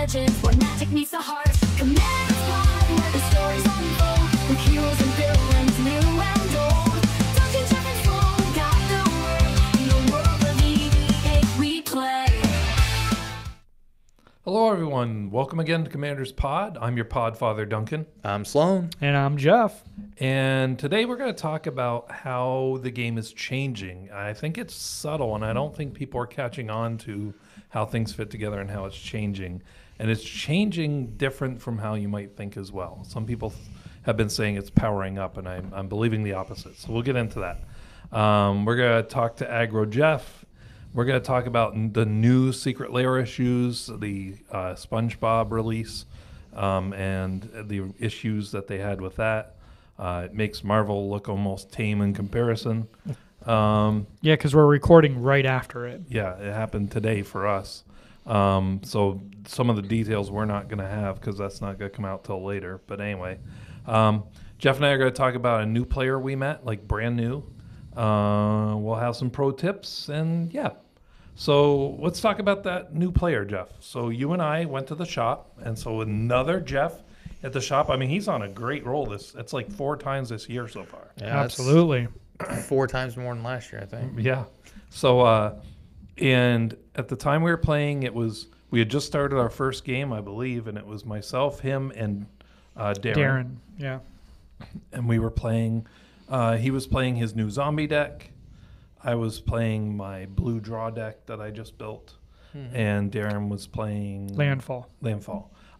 legends where magic meets the heart. Commander's Pod, where the stories unfold, with heroes and villains new and old. Dungeons and Dragons got the word, in the world of EVA we play. Hello everyone, welcome again to Commander's Pod. I'm your pod father Duncan. I'm Sloan. And I'm Jeff. And today we're going to talk about how the game is changing. I think it's subtle, and I don't think people are catching on to how things fit together and how it's changing. And it's changing different from how you might think as well. Some people have been saying it's powering up, and I'm believing the opposite. So we'll get into that. We're going to talk to Aggro Jeff. We're going to talk about the new Secret Lair issues, the SpongeBob release, and the issues that they had with that. It makes Marvel look almost tame in comparison. Yeah, because we're recording right after it. Yeah, it happened today for us. So some of the details we're not going to have because that's not going to come out till later. But anyway, Jeff and I are going to talk about a new player we met, like brand new. We'll have some pro tips, and yeah. So let's talk about that new player, Jeff. So you and I went to the shop, and so another Jeff at the shop. I mean, he's on a great roll. It's like 4 times this year so far. Yeah, absolutely. 4 times more than last year, I think. Yeah. So, and at the time we were playing, we had just started our first game, I believe, and it was myself, him, and Darren. Yeah. And we were playing. He was playing his new zombie deck. I was playing my blue draw deck that I just built, and Darren was playing Landfall.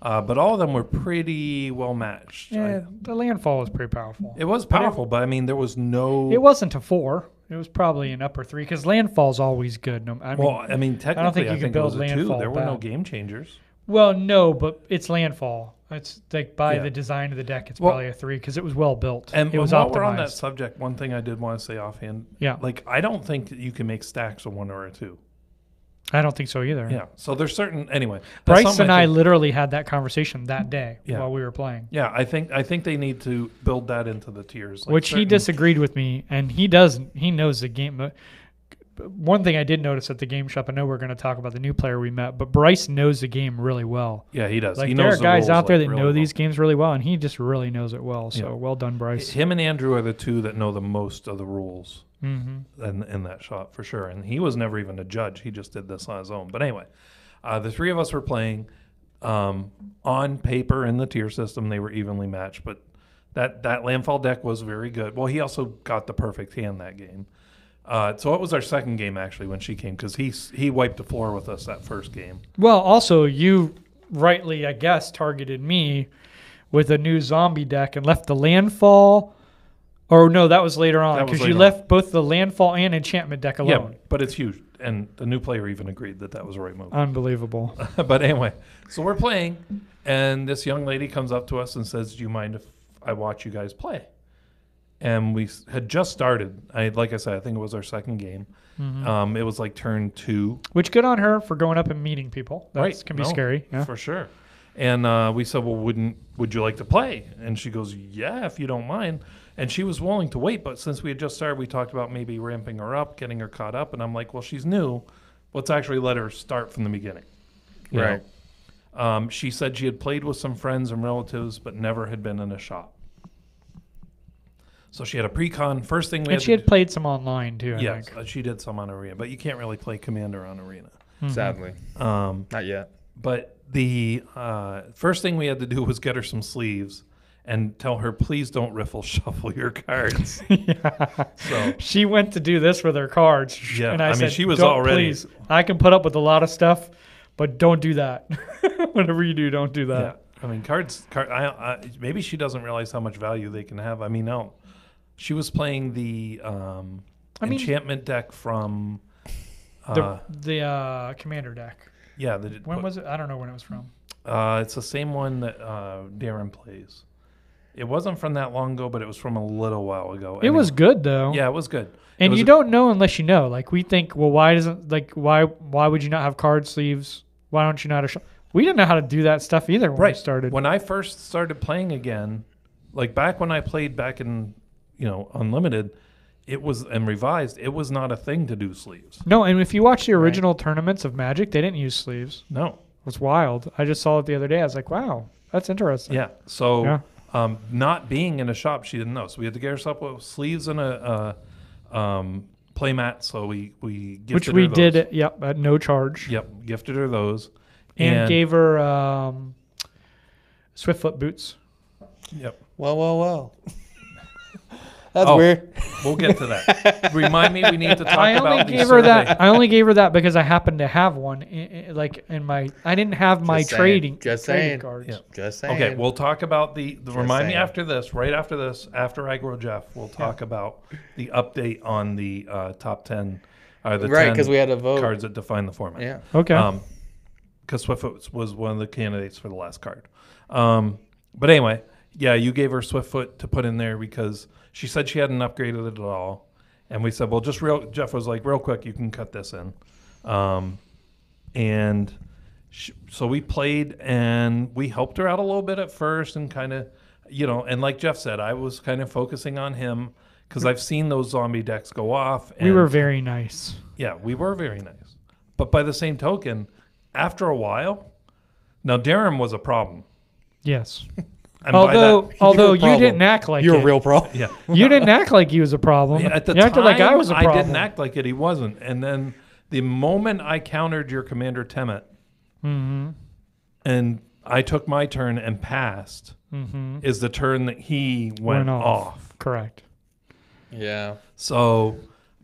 But all of them were pretty well matched. Yeah, the Landfall was pretty powerful. It was powerful, but I mean, there was no. It wasn't a 4. It was probably an upper 3 because Landfall's always good. Technically, I think it was a 2. Landfall There were no bad. game changers. Well, no, but it's Landfall. It's like by Yeah. the design of the deck, it's probably a 3 because it was well built. And it was while optimized. we're on that subject, one thing I did want to say offhand, I don't think that you can make stacks of 1 or a 2. I don't think so either. Yeah. So there's certain anyway. Bryce and I literally had that conversation that day Yeah. while we were playing. Yeah, I think they need to build that into the tiers. Which he disagreed with me, and he doesn't. He knows the game. But one thing I did notice at the game shop, I know we're going to talk about the new player we met, but Bryce knows the game really well. Yeah, he does. Like he there knows are guys the roles, out there that really know well. these games really well, and he just really knows it well. So Yeah. well done, Bryce. Him and Andrew are the 2 that know the most of the rules Mm-hmm. in that shop for sure. And he was never even a judge. He just did this on his own. But anyway, the 3 of us were playing on paper in the tier system. They were evenly matched, but that Landfall deck was very good. Well, he also got the perfect hand that game. So it was our second game actually when she came because he wiped the floor with us that first game. Well, also you rightly, I guess, targeted me with a new zombie deck and left the Landfall. Or no, that was later on because you left both the Landfall and Enchantment deck alone. Yeah, but it's huge, and the new player even agreed that was the right move. Unbelievable. But anyway, so we're playing, and this young lady comes up to us and says, "Do you mind if I watch you guys play?" And we had just started. Like I said, I think it was our second game. Mm-hmm. It was like turn 2. Which good on her for going up and meeting people. That can be scary. Yeah. For sure. And we said, "Well, would you like to play?" And she goes, "Yeah, if you don't mind." And she was willing to wait, but since we had just started, we talked about maybe ramping her up, getting her caught up. And I'm like, well, she's new. Let's actually let her start from the beginning. You Right. know? She said she had played with some friends and relatives, but never had been in a shop. So she had a pre-con. First thing we And she had played some online too, I yes, think. she did some on Arena, but you can't really play Commander on Arena. Mm-hmm. Sadly. Not yet. But the first thing we had to do was get her some sleeves and tell her, please don't riffle shuffle your cards. So she went to do this with her cards. Yeah, and I said, she was "Don't, already. Please, I can put up with a lot of stuff, but don't do that. Whatever you do, don't do that." Yeah, I mean, cards. Maybe she doesn't realize how much value they can have. I mean, no, she was playing the enchantment deck from The Commander deck. Yeah, when was it? I don't know when it was from. It's the same one that Darren plays. It wasn't from that long ago, but it was from a little while ago. It was good though. Yeah, it was good. And you don't know unless you know. Like we think, well, why would you not have card sleeves? Why don't you not have? We didn't know how to do that stuff either when we started. When I first started playing again, like back when I played back in, Unlimited, it was and revised. It was not a thing to do sleeves. No, and if you watch the original tournaments of Magic, they didn't use sleeves. No, was wild. I just saw it the other day. I was like, wow, that's interesting. Yeah. So Yeah. not being in a shop, she didn't know. So we had to get herself with sleeves and a play mat. So we gifted Which her we those. did, at no charge. Yep, gifted her those. And gave her Swiftfoot boots. Yep. Well. That's Oh, weird. We'll get to that. Remind me, we need to talk I only about the gave her survey. that. I only gave her that because I happened to have one. In my, I didn't have my Just saying. trading Just trading saying. cards. Yeah. Just saying. Okay, we'll talk about the remind me saying. after this, right after this, after I grow Jeff, we'll talk about the update on the top 10, the Right, 10 because we had to vote. cards that define the format. Yeah. Okay. Because Swiftfoot was one of the candidates for the last card. But anyway, yeah, you gave her Swiftfoot to put in there because she said she hadn't upgraded it at all. And we said, well, Jeff was like, real quick, you can cut this in. So we played and we helped her out a little bit at first and kind of, and like Jeff said, I was kind of focusing on him because I've seen those zombie decks go off. And we were very nice. yeah, we were very nice. But by the same token, after a while, now Darren was a problem. Yes. And by Although you problem. didn't act like You're it. a real pro. that, yeah. You didn't act like he was a problem. Yeah, at the you acted time, like I was a problem. I didn't act like it. He wasn't. And then the moment I countered your Commander Temet, and I took my turn and passed, is the turn that he went off. Correct. Yeah. So,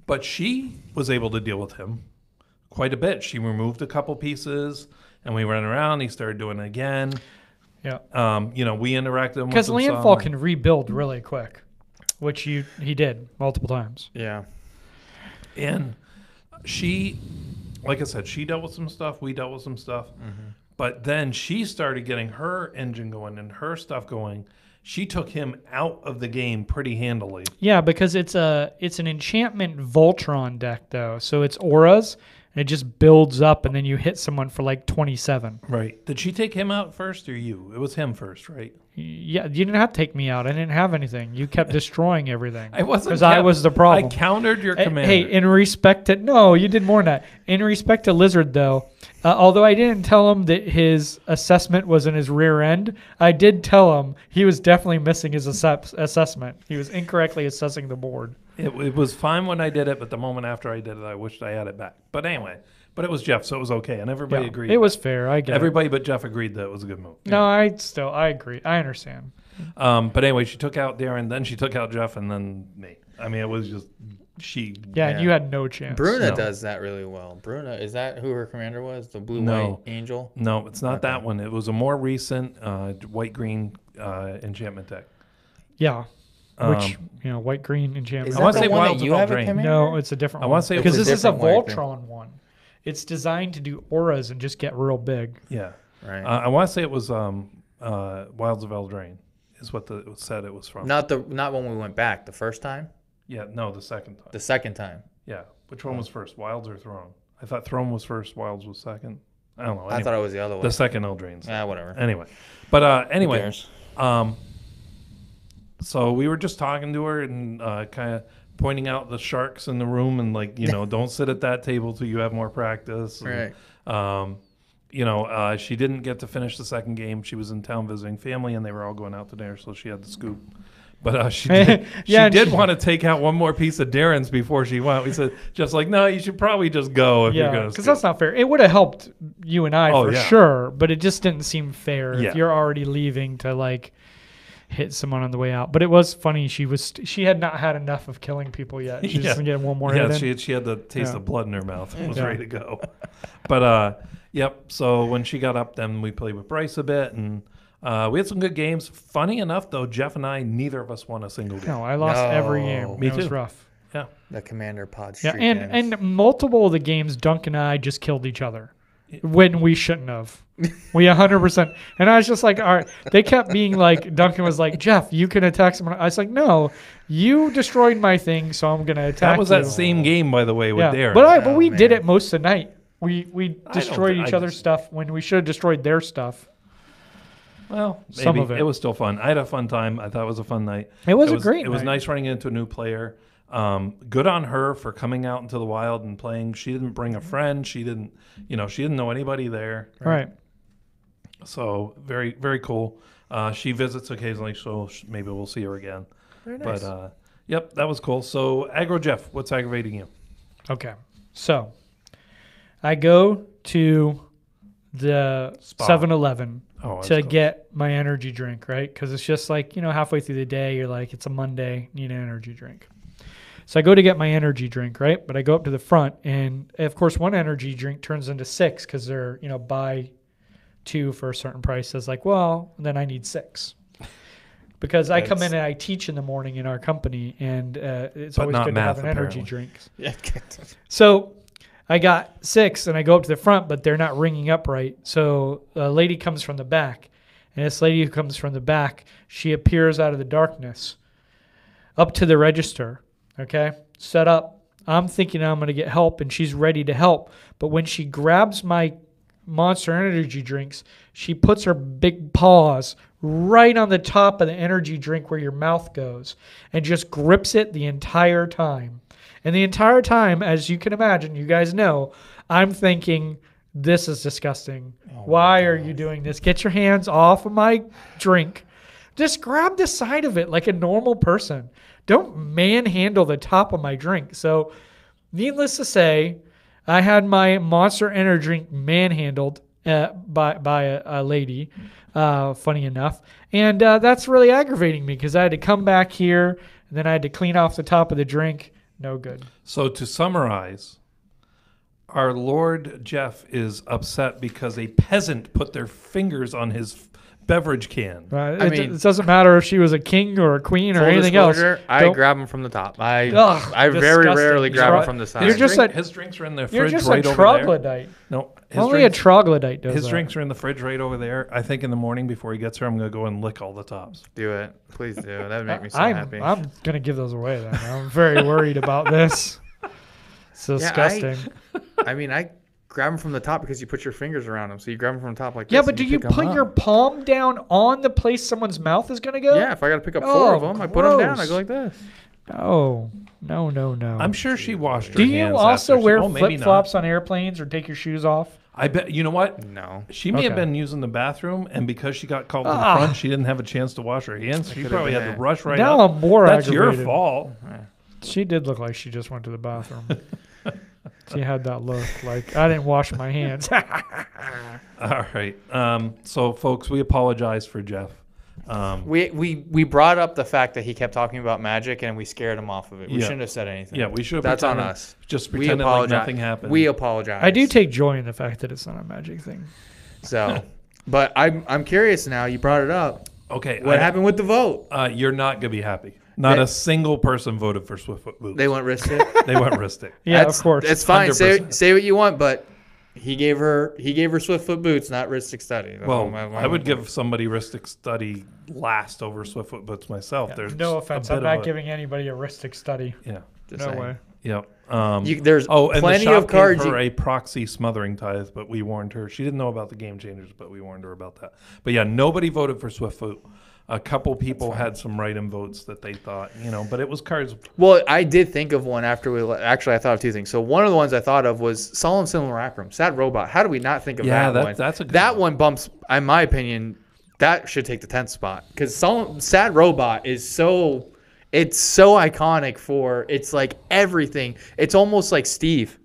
but she was able to deal with him quite a bit. She removed a couple pieces, and we ran around. He started doing it again. Yeah. We interacted Because with him landfall some. can rebuild really quick, which he did multiple times. Yeah. And she, like I said, she dealt with some stuff. We dealt with some stuff. But then she started getting her engine going and her stuff going. She took him out of the game pretty handily. Yeah, because it's an enchantment Voltron deck though, so it's auras and it just builds up, and then you hit someone for like 27. Right. Did she take him out first or you? It was him first, right? Yeah, you didn't have to take me out. I didn't have anything. You kept destroying everything. I wasn't. Because I was the problem. I countered your commander. Hey, in respect to no, you did more than that. In respect to Lizard, though, although I didn't tell him that his assessment was in his rear end, I did tell him he was definitely missing his assessment. He was incorrectly assessing the board. It was fine when I did it, but the moment after I did it, I wished I had it back. But anyway, it was Jeff, so it was okay, and everybody agreed. It was fair. I get Everybody but Jeff agreed that it was a good move. it. No, I agree. I understand. But anyway, she took out Darren, then she took out Jeff, and then me. I mean, it was just she. Yeah, Yeah. you had no chance. Bruna No. does that really well. Bruna, is that who her commander was? The blue-white No. angel? No, it's not that one. It was a more recent white-green enchantment deck. Yeah. Which, white green enchantment. Is I that wanna the say one Wilds that of you have a Eldraine. commander? No, it's a different I one. wanna say it because was this a is a different one, I Voltron one. It's designed to do auras and just get real big. Yeah. Right. I want to say it was Wilds of Eldraine is what it said it was from. Not when we went back the first time. Yeah, no, the second time. The second time. Yeah. Which one was first, Wilds or Throne? I thought Throne was first, Wilds was second. I don't know. I Anyway, thought it was the other one. the second Eldraine's. Whatever. Anyway. But Who anyway, cares? so we were just talking to her and kind of pointing out the sharks in the room and like, don't sit at that table till you have more practice. And, Right. she didn't get to finish the second game. She was in town visiting family and they were all going out to dinner, so she had the scoop. But she did, Yeah, she did want to take out one more piece of Darren's before she went. We said, just like, no, you should probably just go if you're Yeah, going to because that's not fair. It would have helped you and I for sure, but it just didn't seem fair if you're already leaving to like hit someone on the way out. But it was funny. She had not had enough of killing people yet. She just get one more hit in. She had the taste of blood in her mouth and was Yeah. ready to go. But yep. So when she got up, then we played with Bryce a bit, and we had some good games. Funny enough, though, Jeff and I, neither of us won a single game. No, I lost every game. Me it was too. rough. Yeah. The commander pod Yeah, streak and multiple of the games, Dunk and I just killed each other when we shouldn't have. We 100%. And I was just like, all right. They kept being like, Duncan was like, Jeff, you can attack someone. I was like, no, you destroyed my thing, so I'm gonna attack. That was you. that same game, by the way, with Darren. But we did man. it most of the night. We destroyed each other's stuff when we should have destroyed their stuff. Well, maybe. Some of it. It was still fun. I had a fun time. I thought it was a fun night. It was a great It was night. nice running into a new player. Good on her for coming out into the wild and playing. She didn't bring a friend. She didn't know anybody there. Right. So very, very cool. She visits occasionally, so maybe we'll see her again. Very nice. But yep, that was cool. So Agro Jeff, what's aggravating you? Okay. So I go to the Spa. 7-Eleven Oh, that's to cool. get my energy drink, right? Because it's just like, halfway through the day, you're like, it's a Monday, need an energy drink. So I go to get my energy drink, right? But I go up to the front, and of course, one energy drink turns into 6 because they're, buy 2 for a certain price. It's like, well, then I need 6. Because I come in and I teach in the morning in our company, and it's But always not good to have math, an energy apparently. drink. Yeah. So I got 6, and I go up to the front, but they're not ringing up right. So a lady comes from the back, and this lady who comes from the back, she appears out of the darkness up to the register, okay, set up. I'm thinking I'm going to get help, and she's ready to help. But when she grabs my Monster Energy drinks, she puts her big paws right on the top of the energy drink where your mouth goes and just grips it the entire time. And the entire time, as you can imagine, you guys know, I'm thinking, this is disgusting. Why are you doing this? Get your hands off of my drink. Just grab the side of it like a normal person. Don't manhandle the top of my drink. So, needless to say, I had my Monster Energy drink manhandled by a lady, funny enough. And that's really aggravating me because I had to come back here, and then I had to clean off the top of the drink. No good. So to summarize, our Lord Jeff is upset because a peasant put their fingers on his beverage can. It doesn't matter if she was a king or a queen or Full anything else. disclosure, I grab them from the top. I very disgusting. rarely grab them from the side. You're just His drinks are in the You're fridge just right a over there. troglodyte. No, Only a troglodyte does his that. drinks are in the fridge right over there. I think in the morning before he gets here, I'm going to go and lick all the tops. Do it. Please do. That would make me so I'm happy. going to give those away then. I'm very worried about this. It's disgusting. I grab them from the top because you put your fingers around them. So you grab them from the top like this. Yeah, but and do you pick 'em put up. your palm down on the place someone's mouth is going to go? Yeah, if I got to pick up 4 of Oh, them, I put them down. I gross. go like this. Oh, no. I'm sure she washed her Do hands. you also after. wear Oh, maybe flip-flops on airplanes or take your shoes off? I bet. You know what? No. She may have Okay. been using the bathroom, and because she got called to the Ah. front, she didn't have a chance to wash her hands. She could've probably been had it. to rush right Now up. I'm more That's your aggravated. fault. She did look like she just went to the bathroom. She had that look like, I didn't wash my hands. All right. So, folks, we apologize for Jeff. We brought up the fact that he kept talking about magic and we scared him off of it. We Yeah. shouldn't have said anything. Yeah, we should have That's on pretended- us. Just We pretended like apologize. nothing happened. We apologize. I do take joy in the fact that it's not a magic thing. So, but I'm curious now. You brought it up. Okay. What happened with the vote? You're not going to be happy. Not a single person voted for Swiftfoot boots. They went wrist it. They went wristic. Yeah, of course. It's fine. Say 100%. what you want, but he gave her Swiftfoot boots, not wristic study. That's Well, my I would give somebody wristic study last over Swiftfoot boots myself. There's No a offense. bit I'm of not a- giving anybody a wristic study. Yeah. Just No saying. way. Yep. There's and plenty the shop of cards. gave her a proxy smothering tithe, but we warned her. She didn't know about the game changers, but we warned her about that. But yeah, nobody voted for Swiftfoot. A couple people had some write-in votes that they thought, but it was cards. Well, I did think of one after actually, I thought of 2 things. So one of the ones I thought of was Solemn Simulacrum, Sad Robot. How do we not think of that one? That's a good That one. one bumps, in my opinion, that should take the 10th spot because Sad Robot is so iconic for it's like everything. It's almost like Steve.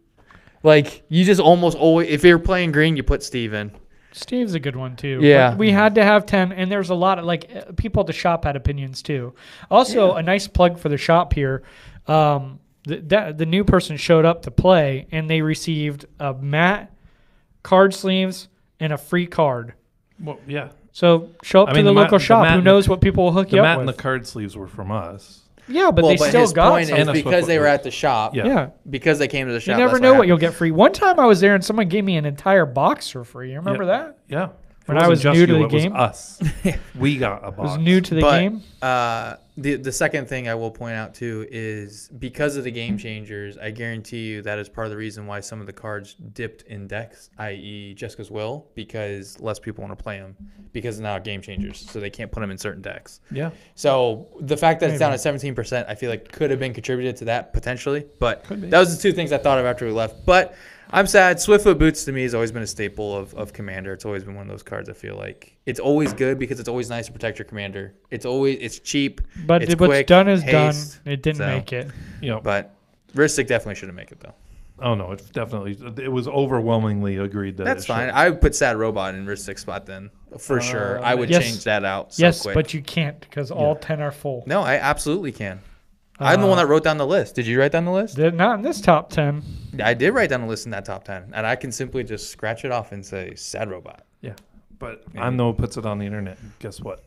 Like you just almost always, if you're playing green, you put Steve in. Steve's a good one too. Yeah. But we had to have 10, and there's a lot of people at the shop had opinions too. Also, a nice plug for the shop here. The new person showed up to play, and they received a mat, card sleeves, and a free card. Well, yeah. So show up I to mean, the the local mat- the shop. mat Who and knows what people will hook The you mat up and the with? card sleeves were from us. Yeah, but they still his got point some. And is a because they Swiftfoot were boot. at the shop. Yeah. Yeah. Because they came to the shop. You never that's know what happened. you'll get free. One time I was there and someone gave me an entire box for free. You remember that? Yeah. It When I wasn't was just new to you, the it was game? us. We got a It box. was new to the But, game. The second thing I will point out too is because of the game changers, I guarantee you that is part of the reason why some of the cards dipped in decks, i.e. Jessica's Will, because less people want to play them because now game changers, so they can't put them in certain decks. Yeah. So the fact that it's down Maybe. at 17%, I feel like could have been contributed to that potentially. But Could be. that was the 2 things I thought of after we left. But I'm sad. Swiftfoot Boots to me has always been a staple of Commander. It's always been one of those cards. I feel like it's always good because it's always nice to protect your Commander. It's cheap. But it's what's quick, done is haste, done. It didn't so. make it. You know, But Ristic definitely shouldn't make it though. oh no, it was overwhelmingly agreed that That's it fine. should. I would put Sad Robot in Ristic spot then for sure. I would Yes. change that out. So Yes, quick. but you can't because all 10 are full. No, I absolutely can. I'm the one that wrote down the list. Did you write down the list? They're not in this top 10. I did write down the list in that top 10, and I can simply just scratch it off and say Sad Robot. Yeah, but I'm the one who puts it on the internet. Guess what?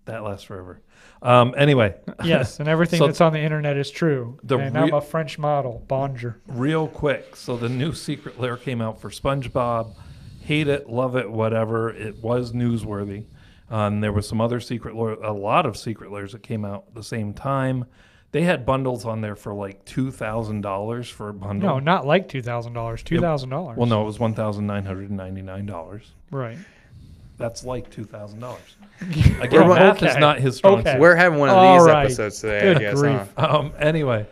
That lasts forever. Anyway. Yes, and everything So that's on the internet is true. the And I'm a French model, Bonjour. Real quick. So the new secret lair came out for SpongeBob. Hate it, love it, whatever. It was newsworthy. And there was some other a lot of secret lairs that came out at the same time. They had bundles on there for like $2,000 for a bundle. No, not like $2,000. $2,000. Well, no, it was $1,999. Right. That's like $2,000. Again, math is not his strong suit. We're having one of All these right. episodes today, Good I guess. grief. Huh? Anyway,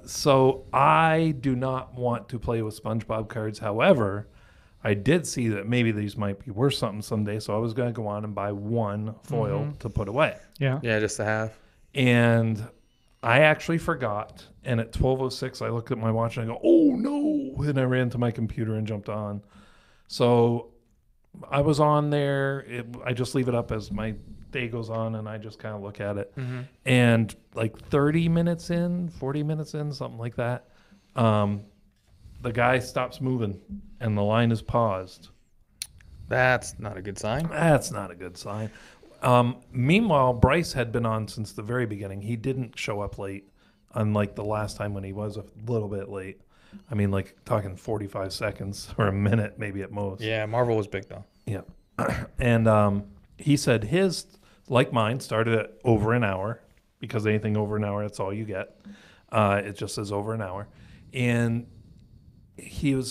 so I do not want to play with SpongeBob cards. However, I did see that maybe these might be worth something someday, so I was going to go on and buy one foil to put away. Yeah. Yeah, just to have. And I actually forgot. And at 12:06, I looked at my watch and I go, oh no. And I ran to my computer and jumped on. So I was on there. I just leave it up as my day goes on and I just kind of look at it. And like 30 minutes in, 40 minutes in, something like that, the guy stops moving and the line is paused. That's not a good sign. That's not a good sign. Meanwhile, Bryce had been on since the very beginning. He didn't show up late, unlike the last time when he was a little bit late. I mean, like talking 45 seconds or a minute, maybe at most. Yeah, Marvel was big though. Yeah. And he said his, like mine, started at over an hour because anything over an hour, that's all you get. It just says over an hour. And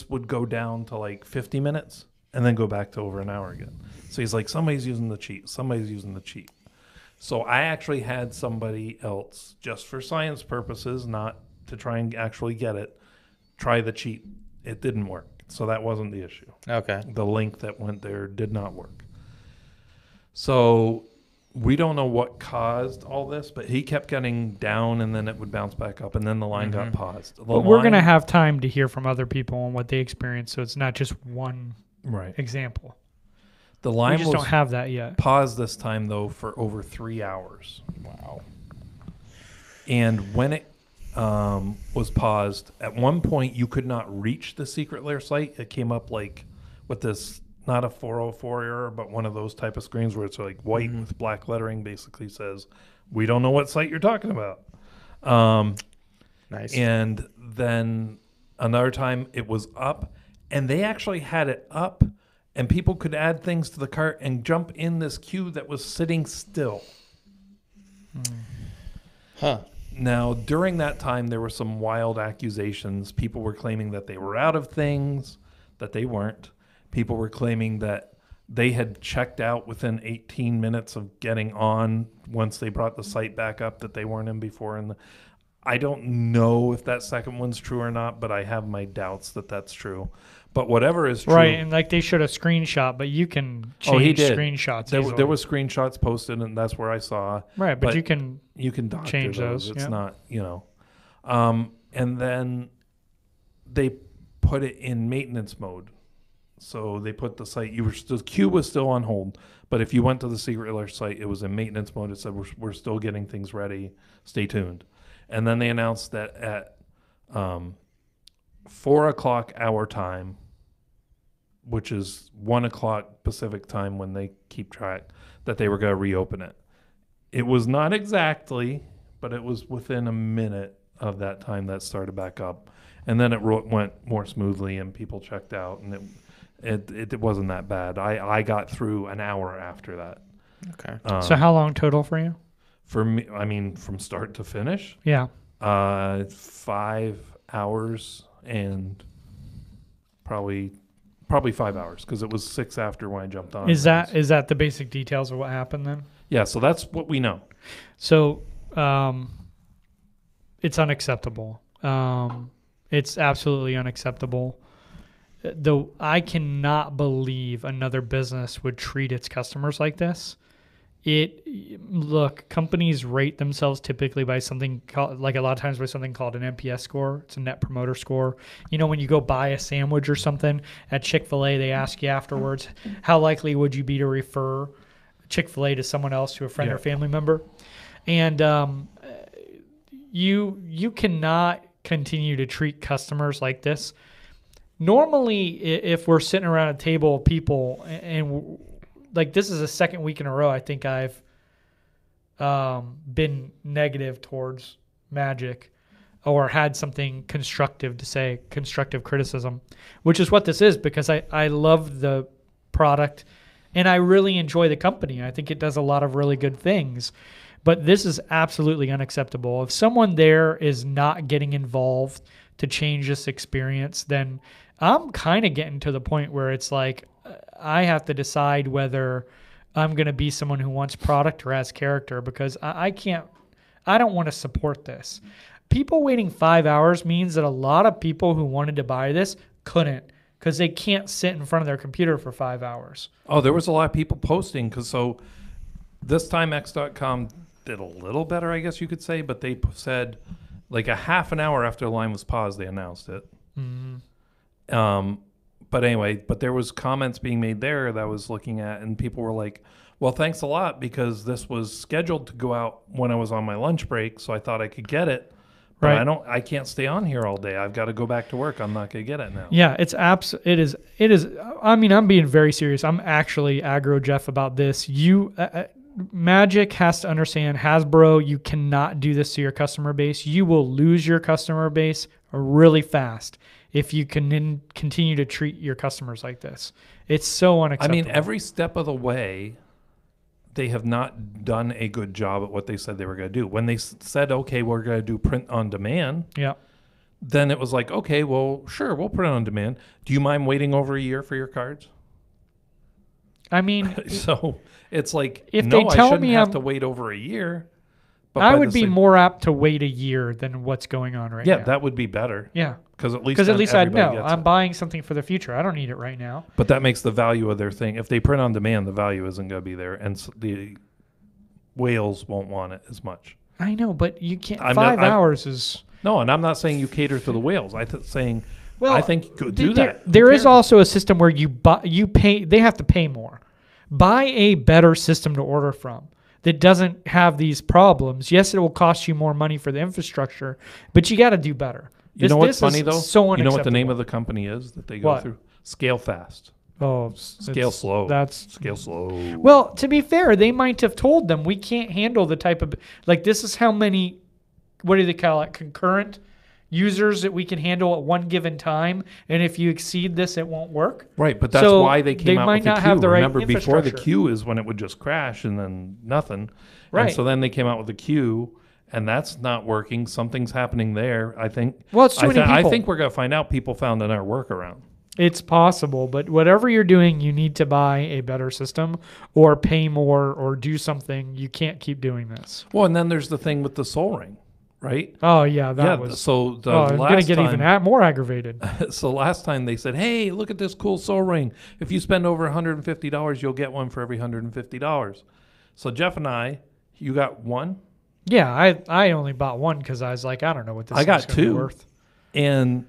would go down to like 50 minutes and then go back to over an hour again. So he's like, somebody's using the cheat. Somebody's using the cheat. So I actually had somebody else, just for science purposes, not to try and actually get it, try the cheat. It didn't work. So that wasn't the issue. Okay. The link that went there did not work. So we don't know what caused all this, but he kept getting down and then it would bounce back up and then the line got paused. But we're going to have time to hear from other people on what they experienced, so it's not just one right. example. The line We just was don't have that yet. paused this time, though, for over 3 hours. Wow. And when it was paused, at one point you could not reach the secret lair site. It came up like with this, not a 404 error, but one of those type of screens where it's like white with black lettering, basically says, we don't know what site you're talking about. Nice. And then another time it was up, and they actually had it up, and people could add things to the cart and jump in this queue that was sitting still. Huh. Now, during that time, there were some wild accusations. People were claiming that they were out of things, that they weren't. People were claiming that they had checked out within 18 minutes of getting on once they brought the site back up, that they weren't in before. And I don't know if that second one's true or not, but I have my doubts that that's true. But whatever is true. Right, and like they showed a screenshot, but you can change screenshots easily. There was screenshots posted, and that's where I saw. Right, but you can doctor change those. It's yeah. not, and then they put it in maintenance mode. So they put the site. The queue was still on hold, but if you went to the secret lair site, it was in maintenance mode. It said we're still getting things ready. Stay tuned. And then they announced that at 4 o'clock our time, which is 1 o'clock Pacific time when they keep track, that they were going to reopen it. It was not exactly, but it was within a minute of that time that started back up. And then it went more smoothly and people checked out, and it wasn't that bad. I got through an hour after that. Okay. So how long total for you? For me, I mean, from start to finish, Yeah. 5 hours and probably 5 hours because it was 6 after when I jumped on. Is that the basic details of what happened then? Yeah, so that's what we know. So it's unacceptable. It's absolutely unacceptable. Though I cannot believe another business would treat its customers like this. Look, companies rate themselves typically by something called, like a lot of times by something called an NPS score. It's a net promoter score. You know, when you go buy a sandwich or something at Chick-fil-A, they ask you afterwards, how likely would you be to refer Chick-fil-A to someone else, to a friend or family member? And you cannot continue to treat customers like this. Normally, if we're sitting around a table of people and like this is the second week in a row I think I've been negative towards Magic or had something constructive to say, constructive criticism, which is what this is, because I love the product and I really enjoy the company. I think it does a lot of really good things. But this is absolutely unacceptable. If someone there is not getting involved to change this experience, then I'm kind of getting to the point where it's like I have to decide whether I'm going to be someone who wants product or has character, because I don't want to support this. People waiting 5 hours means that a lot of people who wanted to buy this couldn't, because they can't sit in front of their computer for 5 hours. Oh, there was a lot of people posting, so this time X.com did a little better, I guess you could say, but they said like a half an hour after the line was paused, they announced it. Mm-hmm. But anyway, there was comments being made there that I was looking at, and people were like, well, thanks a lot, because this was scheduled to go out when I was on my lunch break, so I thought I could get it. But right. I can't stay on here all day. I've got to go back to work. I'm not going to get it now. Yeah, it is. I mean, I'm being very serious. I'm actually aggro Jeff about this. Magic has to understand, Hasbro, you cannot do this to your customer base. You will lose your customer base really fast if you can continue to treat your customers like this. It's so unacceptable. I mean, every step of the way, they have not done a good job at what they said they were going to do. When they said, okay, we're going to do print on demand, then it was like, okay, well, sure, we'll print on demand. Do you mind waiting over a year for your cards? I mean, so it's like, if no, they tell I shouldn't me have to wait over a year. But I would be more apt to wait a year than what's going on right now. Yeah, that would be better. Yeah. Because at least I'd know. I'm buying something for the future. I don't need it right now. But that makes the value of their thing. If they print on demand, the value isn't going to be there. And the whales won't want it as much. I know, but you can't. 5 hours is... No, and I'm not saying you cater to the whales. I think you could do that. There is also a system where you pay. They have to pay more. Buy a better system to order from that doesn't have these problems. Yes, it will cost you more money for the infrastructure, but you got to do better. You know what's funny, though? So you know what the name of the company is that they go through? Scale Fast. Oh, Scale Slow. Scale Slow. Well, to be fair, they might have told them we can't handle the type of, like, this is how many, what do they call it, concurrent users that we can handle at one given time, and if you exceed this, it won't work. Right, but that's why they came out with the queue. Have the right Remember, before the queue is when it would just crash and then nothing. Right. And so then they came out with the queue, and that's not working. Something's happening there, I think. Well, it's too many people. I think we're going to find out people found another workaround. It's possible, but whatever you're doing, you need to buy a better system or pay more or do something. You can't keep doing this. Well, and then there's the thing with the Soul Ring. Right? Oh, yeah, that was... So I'm going to get even more aggravated. So last time they said, hey, look at this cool Soul Ring. If you spend over $150, you'll get one for every $150. So Jeff and you got one? Yeah, I only bought one because I was like, I don't know what this is going to be worth. And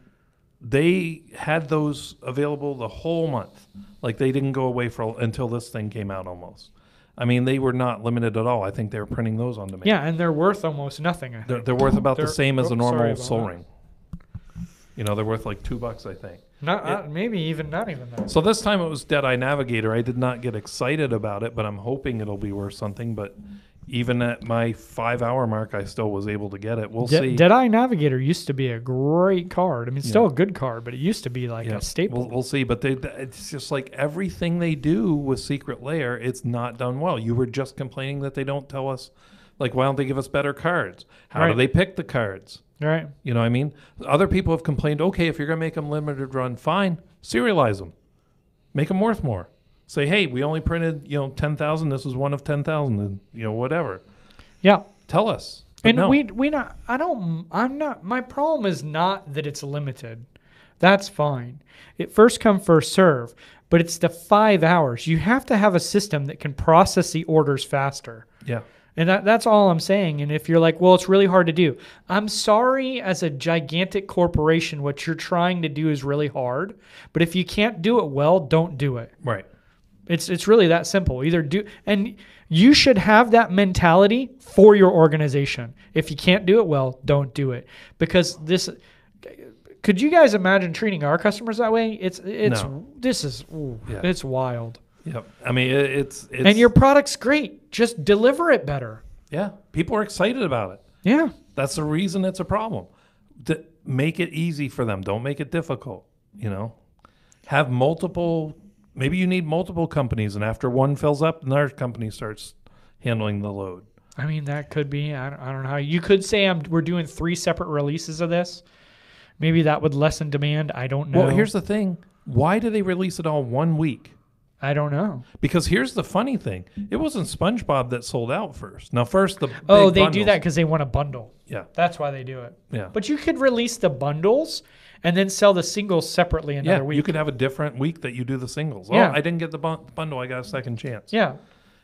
they had those available the whole month. Like, they didn't go away until this thing came out almost. I mean, they were not limited at all. I think they were printing those on demand. Yeah, and they're worth almost nothing. I think. They're worth about the same as a normal Soul Ring. You know, they're worth like $2, I think. Maybe even not even that. So this time it was Deadeye Navigator. I did not get excited about it, but I'm hoping it'll be worth something. But even at my 5-hour mark, I still was able to get it. We'll see. Deadeye Navigator used to be a great card. I mean, it's still a good card, but it used to be like a staple. We'll see. But it's just like everything they do with Secret Lair, it's not done well. You were just complaining that they don't tell us, like, why don't they give us better cards? How do they pick the cards? Right. You know what I mean? Other people have complained, okay, if you're going to make them limited run, fine, serialize them. Make them worth more. Say, hey, we only printed, 10,000. This is one of 10,000, and whatever. Yeah. Tell us. And no. my problem is not that it's limited. That's fine. It first come, first serve, but it's the 5 hours. You have to have a system that can process the orders faster. Yeah. And that's all I'm saying. And if you're like, well, it's really hard to do. I'm sorry, as a gigantic corporation, what you're trying to do is really hard. But if you can't do it well, don't do it. Right. It's really that simple. Either do, and you should have that mentality for your organization. If you can't do it well, don't do it. Because could you guys imagine treating our customers that way? It's wild. Yep. I mean, it's and your product's great. Just deliver it better. Yeah. People are excited about it. Yeah. That's the reason it's a problem. Make it easy for them. Don't make it difficult. Have multiple. Maybe you need multiple companies, and after one fills up, another company starts handling the load. I mean, that could be. I don't know how you could say we're doing 3 separate releases of this. Maybe that would lessen demand. I don't know. Well, here's the thing. Why do they release it all 1 week? I don't know. Because here's the funny thing. It wasn't SpongeBob that sold out first. Now, first the big big do that because they want a bundle. Yeah. That's why they do it. Yeah. But you could release the bundles and then sell the singles separately another week. You could have a different week that you do the singles. Yeah. Oh, I didn't get the bundle. I got a second chance. Yeah.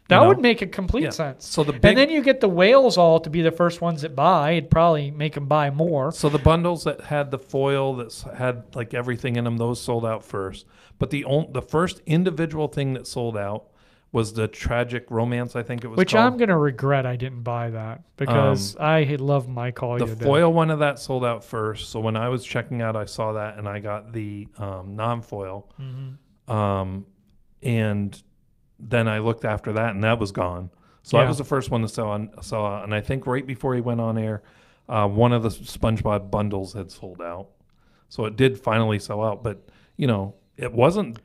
That would make a complete sense. So and then you get the whales all to be the first ones that buy. It'd probably make them buy more. So the bundles that had the foil that had like everything in them, those sold out first. But the first individual thing that sold out was the Tragic Romance, I think it was Which called. I'm going to regret I didn't buy that because I love my Call You The Dead. foil one of that sold out first. So when I was checking out, I saw that and I got the non-foil. Mm-hmm. And then I looked after that, and that was gone. So I was the first one to sell out. And I think right before he went on air, one of the SpongeBob bundles had sold out. So it did finally sell out. But, it wasn't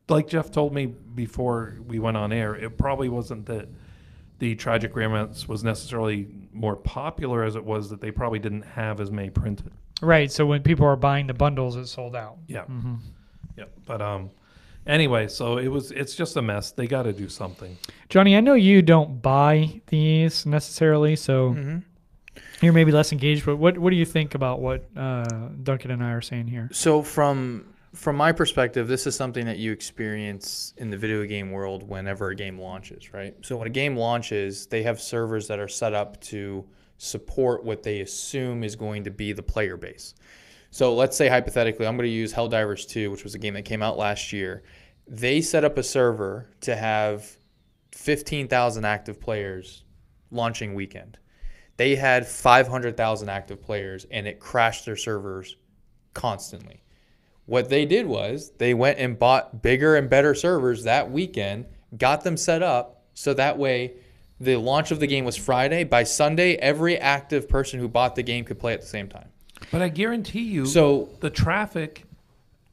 like Jeff told me before we went on air, it probably wasn't that the Tragic Romance was necessarily more popular as it was that they probably didn't have as many printed. Right. So when people are buying the bundles, it sold out. Yeah. Mm-hmm. Yeah. But anyway, so it's just a mess. They got to do something. Johnny, I know you don't buy these necessarily, so you're maybe less engaged, but what do you think about what Duncan and I are saying here? So from my perspective, this is something that you experience in the video game world whenever a game launches, right? So when a game launches, they have servers that are set up to support what they assume is going to be the player base. So let's say hypothetically, I'm going to use Helldivers 2, which was a game that came out last year. They set up a server to have 15,000 active players launching weekend. They had 500,000 active players, and it crashed their servers constantly. What they did was they went and bought bigger and better servers that weekend, got them set up so that way the launch of the game was Friday. By Sunday, every active person who bought the game could play at the same time. But I guarantee you, so the traffic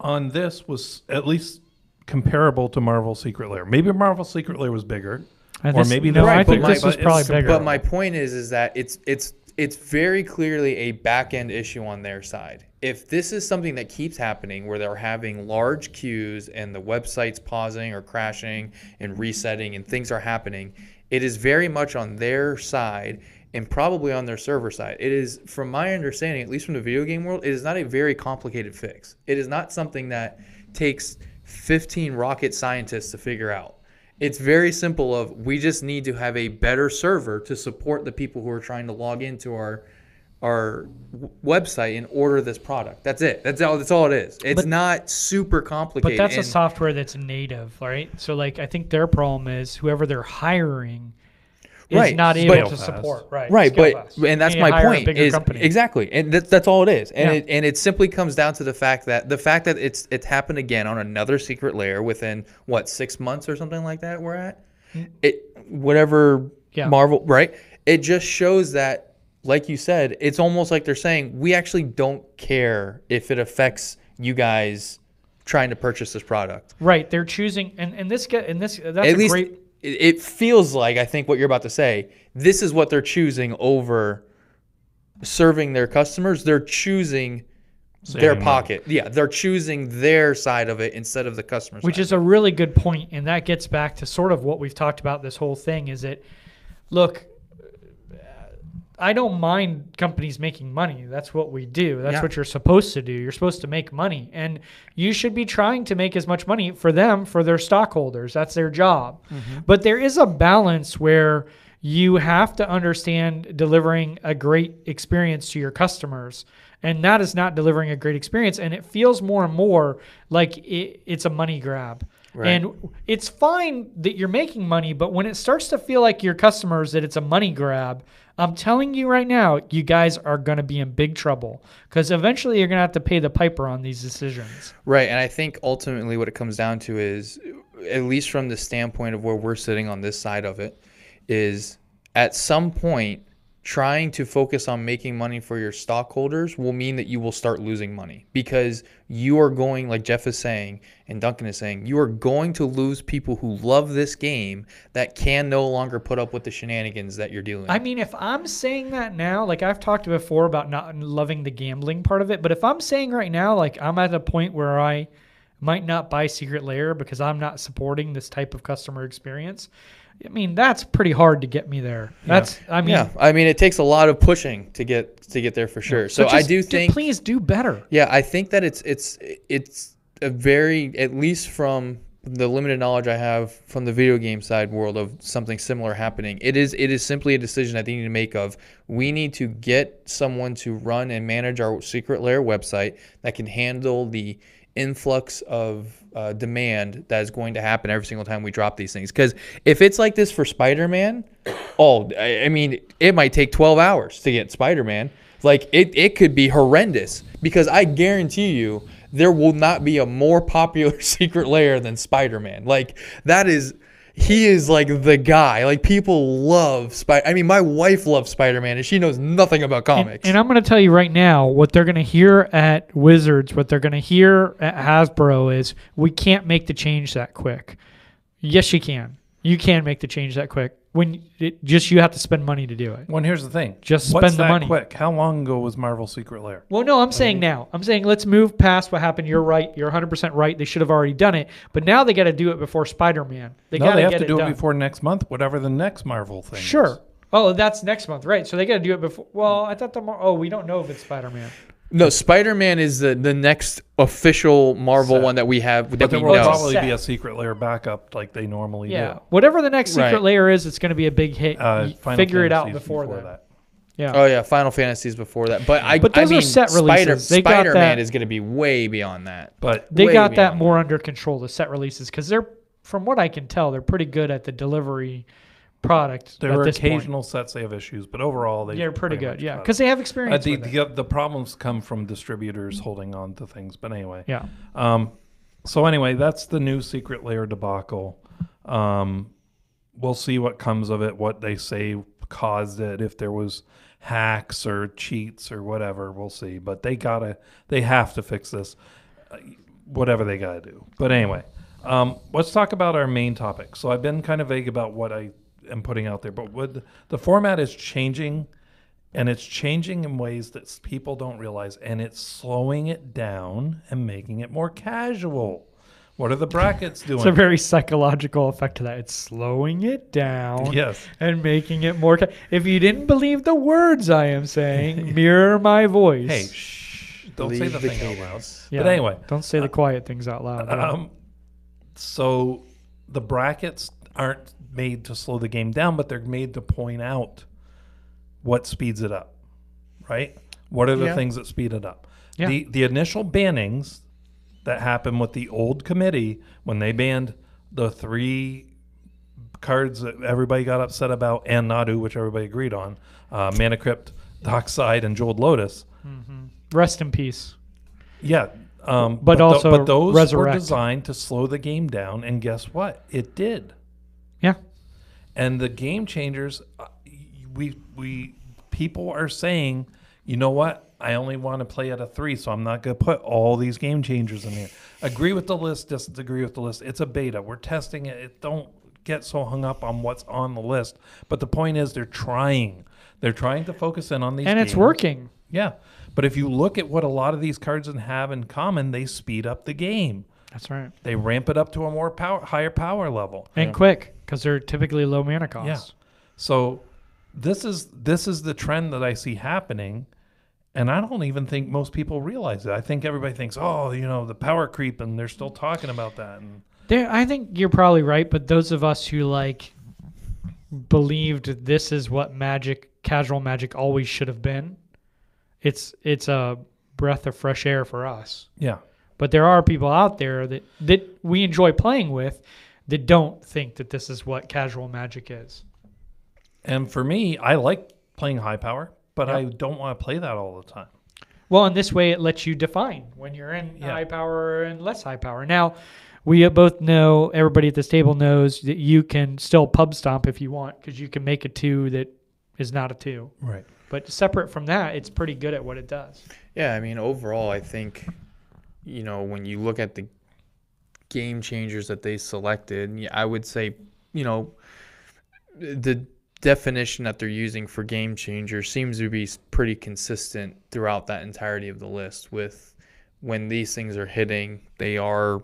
on this was at least comparable to Marvel Secret Lair. Maybe Marvel Secret Lair was bigger, or maybe I think this was probably bigger. But my point is that it's very clearly a back end issue on their side. If this is something that keeps happening, where they're having large queues and the website's pausing or crashing and resetting and things are happening, it is very much on their side. And probably on their server side. It is, from my understanding, at least from the video game world, it is not a very complicated fix. It is not something that takes 15 rocket scientists to figure out. It's very simple we just need to have a better server to support the people who are trying to log into our website and order this product. That's it. That's all it is. It's not super complicated. But that's a software that's native, right? So I think their problem is whoever they're hiring is not able to support. Right, and that's my point. Exactly, and that's all it is. And it simply comes down to the fact that it's happened again on another Secret Lair within 6 months or something like that. We're at Marvel, right? It just shows that, like you said, it's almost like they're saying we actually don't care if it affects you guys trying to purchase this product. Right, they're choosing, and that's at least, great. It feels like, I think what you're about to say, this is what they're choosing over serving their customers. They're choosing their pocket. Yeah, they're choosing their side of it instead of the customer's Which is a really good point, and that gets back to sort of what we've talked about this whole thing is that, look, I don't mind companies making money. That's what we do. That's Yeah. what you're supposed to do. You're supposed to make money. And you should be trying to make as much money for them, for their stockholders. That's their job. But there is a balance where you have to understand delivering a great experience to your customers. And that is not delivering a great experience. And it feels more and more like it's a money grab. Right. And it's fine that you're making money, but when it starts to feel like your customers that it's a money grab, I'm telling you right now, you guys are going to be in big trouble because eventually you're going to have to pay the piper on these decisions. Right. And I think ultimately what it comes down to is, at least from the standpoint of where we're sitting on this side of it, is at some point trying to focus on making money for your stockholders will mean that you will start losing money, because you are going, like Jeff is saying and Duncan is saying, you are going to lose people who love this game that can no longer put up with the shenanigans that you're doing. I mean, if I'm saying that now, like I've talked before about not loving the gambling part of it, but if I'm saying right now, like I'm at a point where I might not buy Secret Lair because I'm not supporting this type of customer experience, I mean, that's pretty hard to get me there. That's, I mean, I mean, it takes a lot of pushing to get there for sure. So I do think, please do better. yeah, I think that it's a very, at least from the limited knowledge I have from the video game side world of something similar happening, it is simply a decision that they need to make of, we need to get someone to run and manage our Secret Lair website that can handle the influx of demand that is going to happen every single time we drop these things. Because if it's like this for Spider-Man, I mean, it might take 12 hours to get Spider-Man. Like, it could be horrendous, because I guarantee you there will not be a more popular Secret Lair than Spider-Man. Like, he is like the guy. Like, people love I mean, my wife loves Spider-Man, and she knows nothing about comics. And I'm going to tell you right now, what they're going to hear at Wizards, what they're going to hear at Hasbro is, we can't make the change that quick. Yes, you can. You can make the change that quick. You have to spend money to do it. Well, here's the thing. Just What's spend the that money. quick? How long ago was Marvel Secret Lair? Well, no, I'm saying now. I'm saying let's move past what happened. You're right. You're 100% right. They should have already done it. But now they got to do it before Spider-Man. They have get to do done. it before next month, whatever the next Marvel thing is. Sure. Oh, that's next month, right? So they got to do it before. Well, I thought we don't know if it's Spider-Man. No, Spider-Man is the next official Marvel one that we have. But That there we will know. probably Set. be a Secret Lair backup like they normally do. Whatever the next Secret Right. Layer is, it's going to be a big hit. Final Figure it out Fantasies before that. Yeah. Oh yeah, Final Fantasies before that. But But those I mean, are set releases. They got Spider-Man that- is going to be way beyond that. But They way got that beyond more under control, the set releases, because they're, from what I can tell, they're pretty good at the delivery product. there at are this point. occasional sets they have issues, but overall They're pretty good, much yeah, got it. because they have experience with it. The problems come from distributors holding on to things. But anyway, Yeah. So anyway, that's the new Secret Lair debacle. We'll see what comes of it, what they say caused it, if there was hacks or cheats or whatever. We'll see. But they have to fix this, whatever they gotta do. But anyway, let's talk about our main topic. So I've been kind of vague about what I am putting out there, but the format is changing. And it's changing in ways that people don't realize, and it's slowing it down and making it more casual. What are the brackets doing? It's a very psychological effect to that. It's slowing it down Yes. and making it more. If you didn't believe the words I am saying, mirror my voice. Hey, shh. Don't say Leave the the thing out loud. cadence. Yeah, But anyway. don't say the quiet things out loud. Yeah. So the brackets aren't made to slow the game down, but they're made to point out what speeds it up, right? What are the Yeah. things that speed it up? Yeah. The initial bannings that happened with the old committee when they banned the 3 cards that everybody got upset about, and Nadu, which everybody agreed on, Mana Crypt, Dockside, and Jeweled Lotus. Rest in peace. Yeah. But also but those resurrect. were designed to slow the game down, and guess what? It did. Yeah. And the game changers, people are saying, you know what? I only want to play at a 3, so I'm not going to put all these game changers in here. Agree with the list, disagree with the list. It's a beta. We're testing it. Don't get so hung up on what's on the list. But the point is, they're trying. They're trying to focus in on these And games. it's working. Yeah. But if you look at what a lot of these cards have in common, they speed up the game. That's right. They ramp it up to a higher power level. And quick, because they're typically low mana costs. Yeah. So this is the trend that I see happening, and I don't even think most people realize it. I think everybody thinks, oh, the power creep, and they're still talking about that. And I think you're probably right, but those of us who believed this is what casual Magic always should have been, it's a breath of fresh air for us. Yeah. But there are people out there that we enjoy playing with that don't think that this is what casual Magic is. And for me, I like playing high power, but I don't want to play that all the time. Well, in this way, it lets you define when you're in high power and less high power. Now, we both know, everybody at this table knows that you can still pub stomp if you want, because you can make a 2 that is not a 2. Right. But separate from that, it's pretty good at what it does. Yeah, I mean, overall, I think, when you look at the game changers that they selected, I would say, the definition that they're using for game changer seems to be pretty consistent throughout that entirety of the list. With when these things are hitting, they are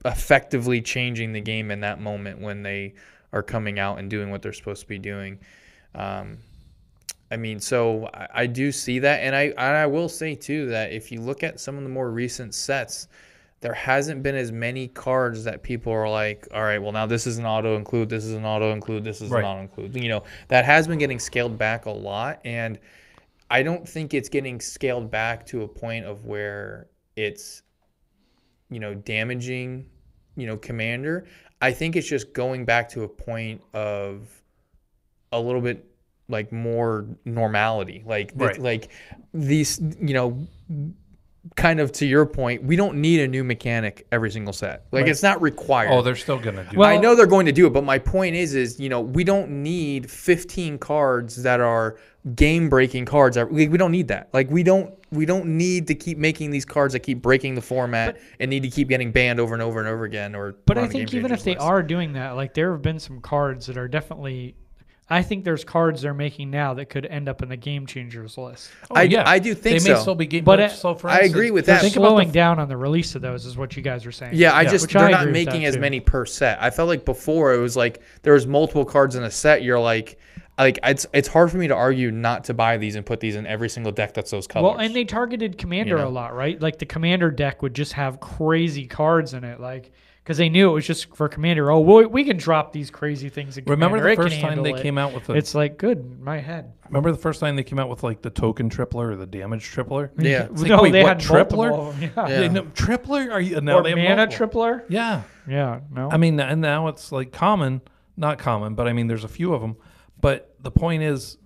effectively changing the game in that moment when they are coming out and doing what they're supposed to be doing. So I do see that, and I will say too that if you look at some of the more recent sets, there hasn't been as many cards that people are like, all right, well, now this is an auto-include, this is an auto-include, this is an auto-include. That has been getting scaled back a lot, and I don't think it's getting scaled back to a point of where it's, damaging, Commander. I think it's just going back to a point of a little bit more normality. Like these, kind of to your point, we don't need a new mechanic every single set. It's not required. Oh, they're still going to do it. Well, I know they're going to do it, but my point is, we don't need 15 cards that are game-breaking cards. We don't need that. We don't need to keep making these cards that keep breaking the format and need to keep getting banned over and over and over again. But I think even if they are doing that, there have been some cards that are definitely... I think there's cards they're making now that could end up in the game changers list. Oh, I do think so. They may still be game, but I agree with that. They're slowing down on the release of those, is what you guys are saying. Yeah, they're not making as many per set. I felt like before it was there was multiple cards in a set. You're it's hard for me to argue not to buy these and put these in every single deck that's those colors. Well, and they targeted Commander a lot, right? The Commander deck would just have crazy cards in it, because they knew it was just for Commander. Oh, we can drop these crazy things in Commander. Remember the first time they came out with it's good, my head. Remember the first time they came out with the token tripler or the damage tripler? Yeah. No, wait, they what, had tripler? Yeah. No, tripler? Are you now? Or they have mana multiple. tripler? Yeah. Yeah. No. I mean, and now it's common, not common, but I mean, there's a few of them. But the point is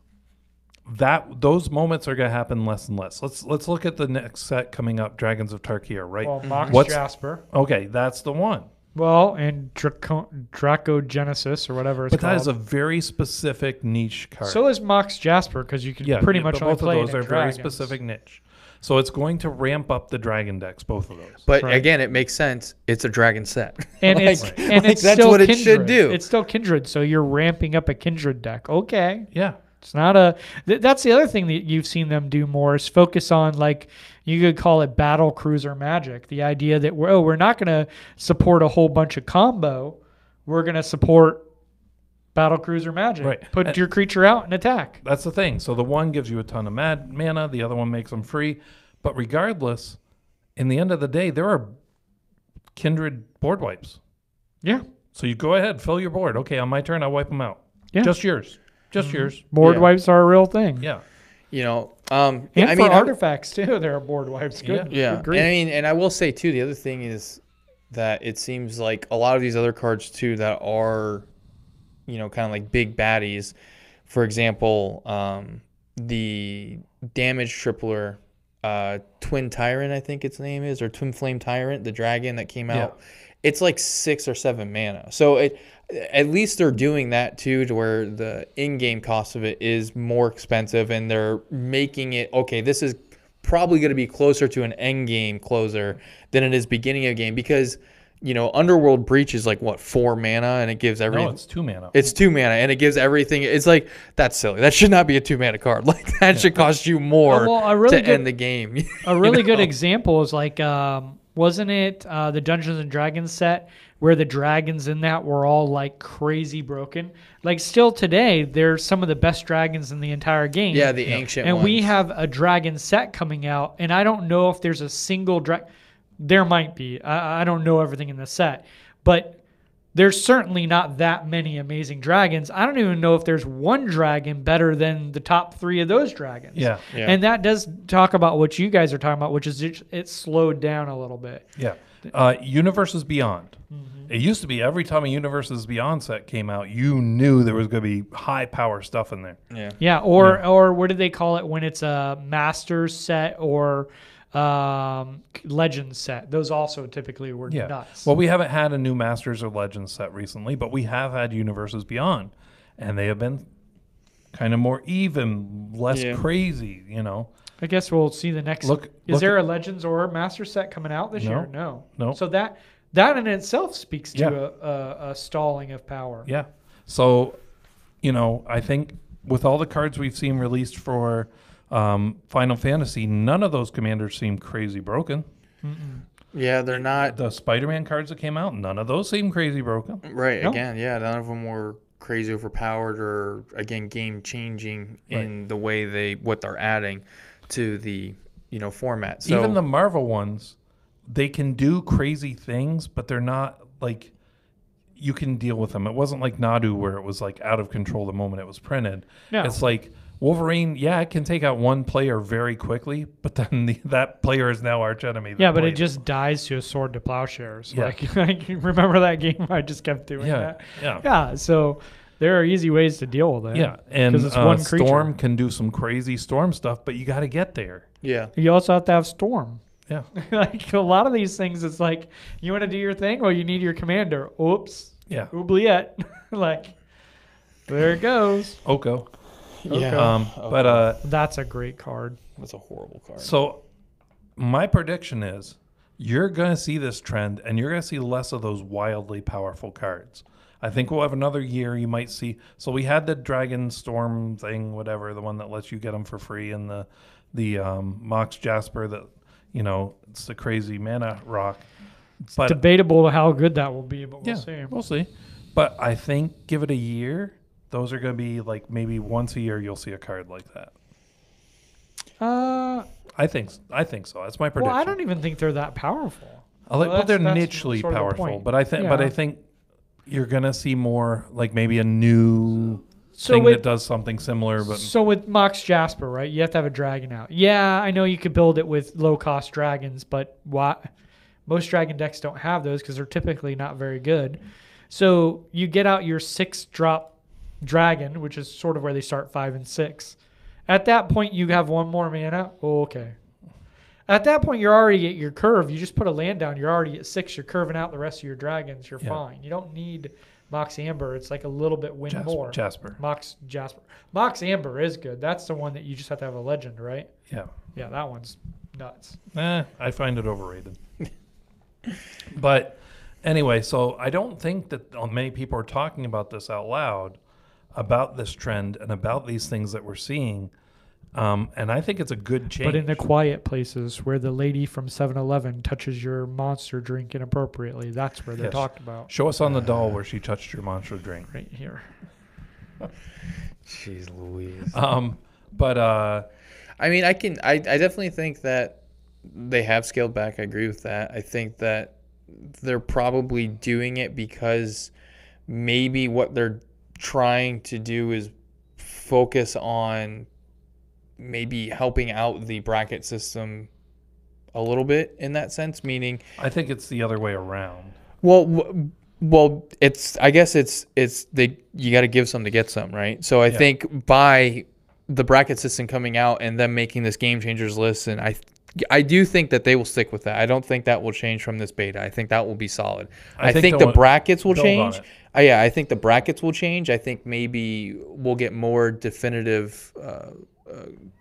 that those moments are going to happen less and less. Let's look at the next set coming up, Dragons of Tarkir, right? Well, Mox Jasper. Okay, that's the one. Well, and Dracogenesis or whatever it's called. But that is a called. very specific niche card. So is Mox Jasper, because you can pretty much only both play of those it in are very dragons. specific niche. So it's going to ramp up the dragon decks, both of those. But again, it makes sense. It's a dragon set. And it's that's still what Kindred. it should do. It's still Kindred, so you're ramping up a Kindred deck. Okay. Yeah. It's not a... That's the other thing that you've seen them do more is focus on, you could call it battle cruiser magic. The idea that we're not going to support a whole bunch of combo. We're going to support battle cruiser magic. Right. Put your creature out and attack. That's the thing. So the one gives you a ton of mana. The other one makes them free. But regardless, in the end of the day, there are Kindred board wipes. Yeah. So you go ahead, fill your board. Okay, on my turn, I'll wipe them out. Yeah. Just yours. Just yours. Board wipes are a real thing. Yeah. And for artifacts too, there are board wipes. Good. Yeah. Good And I will say too, the other thing is that it seems like a lot of these other cards too that are, kind of like big baddies. For example, the damage tripler, Twin Tyrant, I think its name is, or Twin Flame Tyrant, the dragon that came out. It's 6 or 7 mana. So at least they're doing that too, to where the in-game cost of it is more expensive, and they're making it, okay, this is probably going to be closer to an end-game closer than it is beginning of game, because, Underworld Breach is 4 mana, and it gives everything. No, it's 2 mana. It's 2 mana, and it gives everything. It's that's silly. That should not be a 2 mana card. That should cost you more to end the game. A really good example is wasn't it the Dungeons and Dragons set where the dragons in that were all like crazy broken. Like still today, they're some of the best dragons in the entire game. Yeah, the ancient and ones. we have a dragon set coming out, and I don't know if there's a single there might be. I don't know everything in the set, but there's certainly not that many amazing dragons. I don't even know if there's one dragon better than the top 3 of those dragons. Yeah. And that does talk about what you guys are talking about, which is it slowed down a little bit. Yeah. Universes Beyond. It used to be every time a Universes Beyond set came out, you knew there was going to be high power stuff in there. Yeah. Yeah, or what do they call it when it's a Masters set or Legends set? Those also typically were nuts. Well, we haven't had a new Masters or Legends set recently, but we have had Universes Beyond, and they have been kind of more even, less crazy, you know. I guess we'll see the next. Is there a Legends or a Master set coming out this year? No. So that in itself speaks to a stalling of power. Yeah. So, you know, I think with all the cards we've seen released for Final Fantasy, none of those commanders seem crazy broken. Yeah, they're not. The Spider-Man cards that came out, none of those seem crazy broken. Right. No. Again, none of them were crazy overpowered or, again, game-changing in the way what they're adding to the, you know, format. So even the Marvel ones, they can do crazy things, but they're not like you can deal with them. It wasn't like Nadu where it was like out of control the moment it was printed. No. It's like Wolverine, it can take out one player very quickly, but then that player is now arch enemy. Yeah, but it just dies to a sword to plowshares. Yeah. Like remember that game where I just kept doing that? Yeah. So there are easy ways to deal with it. Yeah, and it's one Storm can do some crazy Storm stuff, but you got to get there. Yeah. You also have to have Storm. Yeah. Like a lot of these things, it's like, you want to do your thing? Well, you need your commander. Oops. Yeah. Oubliette. Like, there it goes. Oko. Yeah. But that's a great card. That's a horrible card. So my prediction is you're going to see this trend, and you're going to see less of those wildly powerful cards. I think we'll have another year. You might see. So we had the Dragon Storm thing, whatever, the one that lets you get them for free, and the Mox Jasper that, you know, it's the crazy mana rock. It's debatable how good that will be, but we'll see. We'll see. But I think give it a year. Those are going to be like maybe once a year you'll see a card like that. I think so. That's my prediction. Well, I don't even think they're that powerful. Well, they're nichely powerful, but I think you're gonna see more like maybe a new thing that does something similar. But so with Mox Jasper, right? You have to have a dragon out. Yeah, I know you could build it with low cost dragons, but most dragon decks don't have those because they're typically not very good. So you get out your 6-drop dragon, which is sort of where they start 5 and 6. At that point, you have one more mana. Oh, okay. At that point, you're already at your curve. You just put a land down. You're already at 6. You're curving out the rest of your dragons. You're fine. You don't need Mox Amber. It's like a little bit more. Mox Jasper. Mox Amber is good. That's the one that you just have to have a legend, right? Yeah. Yeah, that one's nuts. I find it overrated. But anyway, so I don't think that many people are talking about this out loud, about this trend and about these things that we're seeing. And I think it's a good change. But in the quiet places where the lady from 7-Eleven touches your monster drink inappropriately, that's where they're talked about. Show us on the doll where she touched your monster drink. Right here. Jeez Louise. But I mean, I definitely think that they have scaled back. I agree with that. I think that they're probably doing it because maybe what they're trying to do is focus on maybe helping out the bracket system a little bit in that sense, meaning I think it's the other way around. Well, I guess it's you got to give some to get some, right? So I think by the bracket system coming out and them making this game changers list, and I do think that they will stick with that. I don't think that will change from this beta. I think that will be solid. I think the brackets will change. I think the brackets will change. I think maybe we'll get more definitive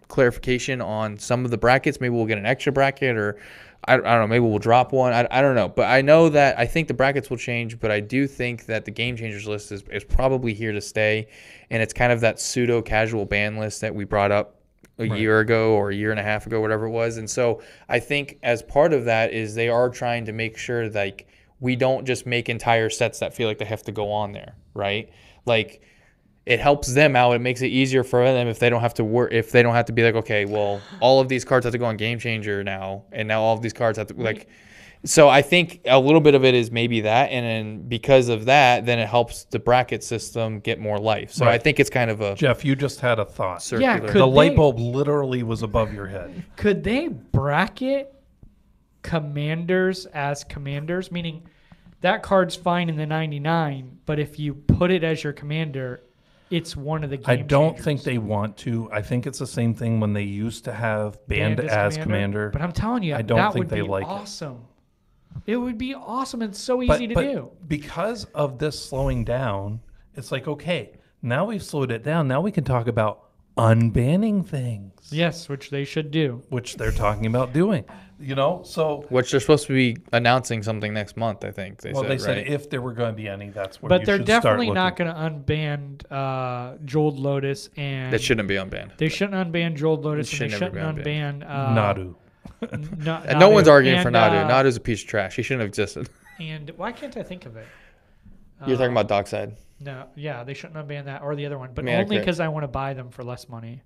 clarification on some of the brackets. Maybe we'll get an extra bracket, or I don't know. Maybe we'll drop one. I don't know. But I know that I think the brackets will change, but I do think that the game changers list is probably here to stay. And it's kind of that pseudo casual ban list that we brought up a year ago or a year and a half ago, whatever it was. And so I think as part of that is they are trying to make sure like we don't just make entire sets that feel like they have to go on there, right? Like, it helps them out. It makes it easier for them if they don't have to work. If they don't have to be like, okay, well, all of these cards have to go on Game Changer now, and now all of these cards have to like. So I think a little bit of it is maybe that, and then because of that, then it helps the bracket system get more life. So I think it's kind of a Jeff, you just had a thought. circular. Yeah, The light bulb literally was above your head. Could they bracket commanders as commanders? Meaning that card's fine in the 99, but if you put it as your commander, it's one of the game I don't changers. think they want to. I think it's the same thing when they used to have banned as commander. But I'm telling you, I don't that think would they be like it. awesome. It would be awesome and so easy to do. Because of this slowing down, it's like, okay, now we've slowed it down. Now we can talk about unbanning things. Yes, which they should do. Which they're talking about doing. You know, so Which they're supposed to be announcing something next month, I think they said. they said right? if there were going to be any, that's where But you they're should start definitely looking. not going to unban Jeweled Lotus and That shouldn't be unbanned. they shouldn't unban Jeweled Lotus It and should they never shouldn't be unban Nadu. And no one's arguing for and, Nadu. Nadu's a piece of trash. He shouldn't have existed. And why can't I think of it? You're talking about Dockside. No, yeah, they shouldn't unban that or the other one, but Yeah, only correct. because I want to buy them for less money.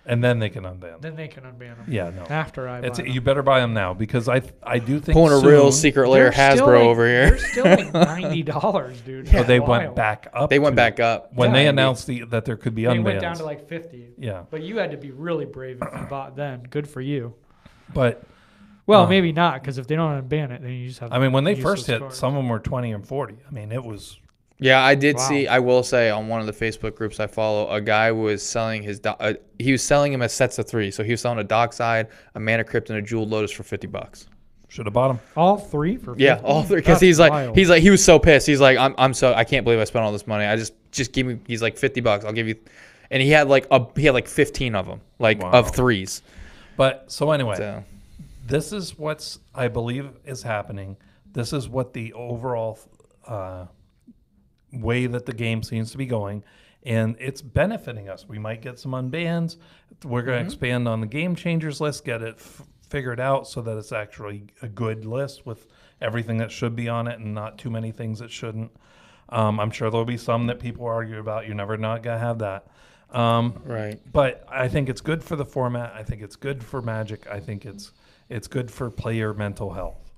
And then they can unban. Then they can unban them. Yeah, no. After I buy them. You better buy them now because I do think Pulling a soon, real secret layer They're still Hasbro like- over here. They're still like $90, dude. So they That's went wild. back up. They went to- back up. when Yeah, they I mean, announced that there could be They unbans. went down to like 50. Yeah, But you had to be really brave if you bought then. Good for you. but Well, maybe not, because if they don't unban it, then you just have. I mean, when they useless first hit, cards. some of them were 20 and 40. I mean, it was Yeah, I did Wow. see. I will say on one of the Facebook groups I follow, a guy was selling his. He was selling him as sets of 3. So he was selling a Dockside, a Mana Crypt, and a Jeweled Lotus for $50. should have bought them. all three for 50? Yeah, all 3. Because That's wild. he was so pissed. He's like, I can't believe I spent all this money. I just give me. He's like $50. I'll give you. And he had like 15 of them, like Wow. of 3s. But so anyway, So this is what's I believe is happening. This is what the overall way that the game seems to be going, and it's benefiting us. We might get some unbans. We're going to expand on the game changers list, get it figured out so that it's actually a good list with everything that should be on it and not too many things that shouldn't. I'm sure there'll be some that people argue about. You're never not going to have that. right. But I think it's good for the format. I think it's good for Magic. I think it's good for player mental health,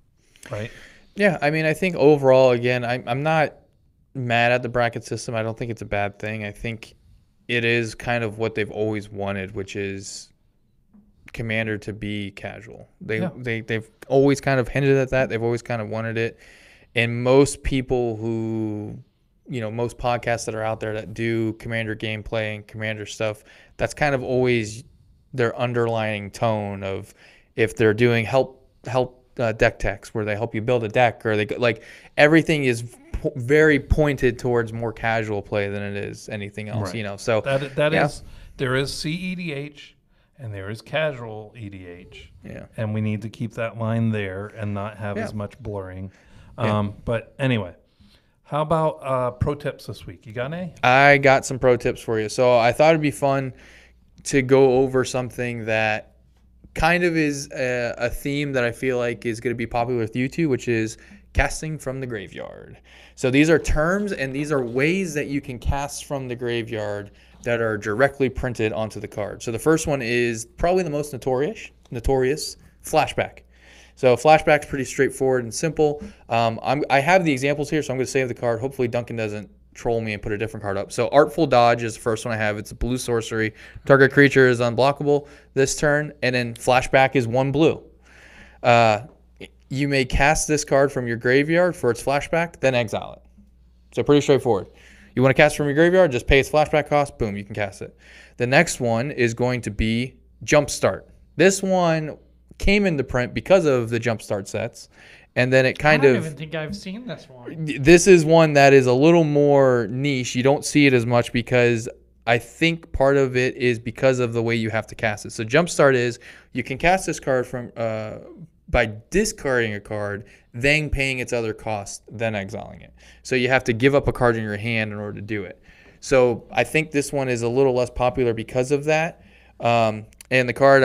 right? Yeah, I mean, I think overall, again, I'm not mad at the bracket system. I don't think it's a bad thing. I think it is kind of what they've always wanted, which is Commander to be casual. They've always kind of hinted at that. They've always kind of wanted it. And most people who, most podcasts that are out there that do Commander gameplay and Commander stuff, that's kind of always their underlying tone of if they're doing help deck techs where they help you build a deck, or they like everything is very pointed towards more casual play than it is anything else. Right. So That yeah. is there is CEDH and there is casual EDH. Yeah. And we need to keep that line there and not have Yeah. as much blurring. Yeah. But anyway, how about pro tips this week? You got any? I got some pro tips for you. So I thought it'd be fun to go over something that kind of is a theme that I feel like is going to be popular with you two, which is casting from the graveyard. So these are terms and these are ways that you can cast from the graveyard that are directly printed onto the card. So the first one is probably the most notorious flashback. So flashback's pretty straightforward and simple. I have the examples here, so I'm going to save the card. Hopefully Duncan doesn't troll me and put a different card up. So Artful Dodge is the first one I have. It's a blue sorcery. Target creature is unblockable this turn, and then flashback is 1 blue. You may cast this card from your graveyard for its flashback, then exile it. So pretty straightforward. You want to cast from your graveyard, just pay its flashback cost, boom, you can cast it. The next one is going to be Jumpstart. This one came into print because of the Jumpstart sets, and then it I don't even think I've seen this one. this is one that is a little more niche. You don't see it as much because I think part of it is because of the way you have to cast it. So Jumpstart is you can cast this card from by discarding a card, then paying its other cost, then exiling it. So you have to give up a card in your hand in order to do it. So I think this one is a little less popular because of that. And the card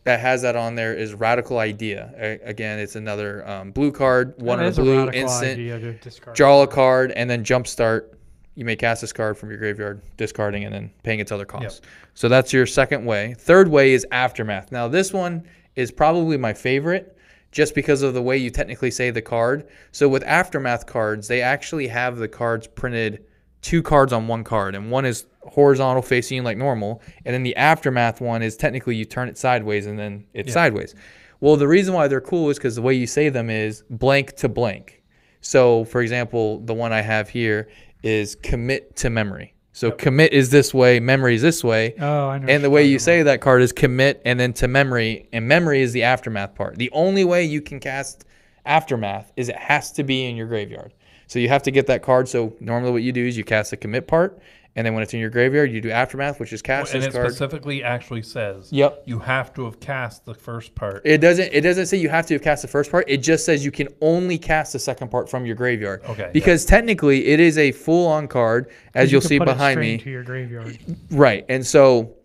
that has that on there is Radical Idea. Again, it's another blue card, one That of is the a blue radical instant, idea to discard. draw a card, and then Jumpstart. You may cast this card from your graveyard, discarding, and then paying its other costs. Yep. So that's your second way. Third way is Aftermath. Now, this one is probably my favorite just because of the way you technically say the card. So with Aftermath cards, they actually have the cards printed 2 cards on 1 card, and one is horizontal facing like normal, and then the Aftermath one is technically you turn it sideways and then it's sideways. Well, the reason why they're cool is because the way you say them is blank to blank. So, for example, the one I have here is commit to memory. So commit is this way, memory is this way. Oh, I know. And the way you say that card is commit and then to memory, and memory is the Aftermath part. The only way you can cast Aftermath is it has to be in your graveyard. So you have to get that card. So normally what you do is you cast the commit part, and then when it's in your graveyard, you do Aftermath, which is cast And this it card. specifically actually says You have to have cast the first part. It doesn't say you have to have cast the first part. It just says you can only cast the second part from your graveyard. Okay. Because technically it is a full-on card, as you'll see behind me. To your graveyard. Right. And so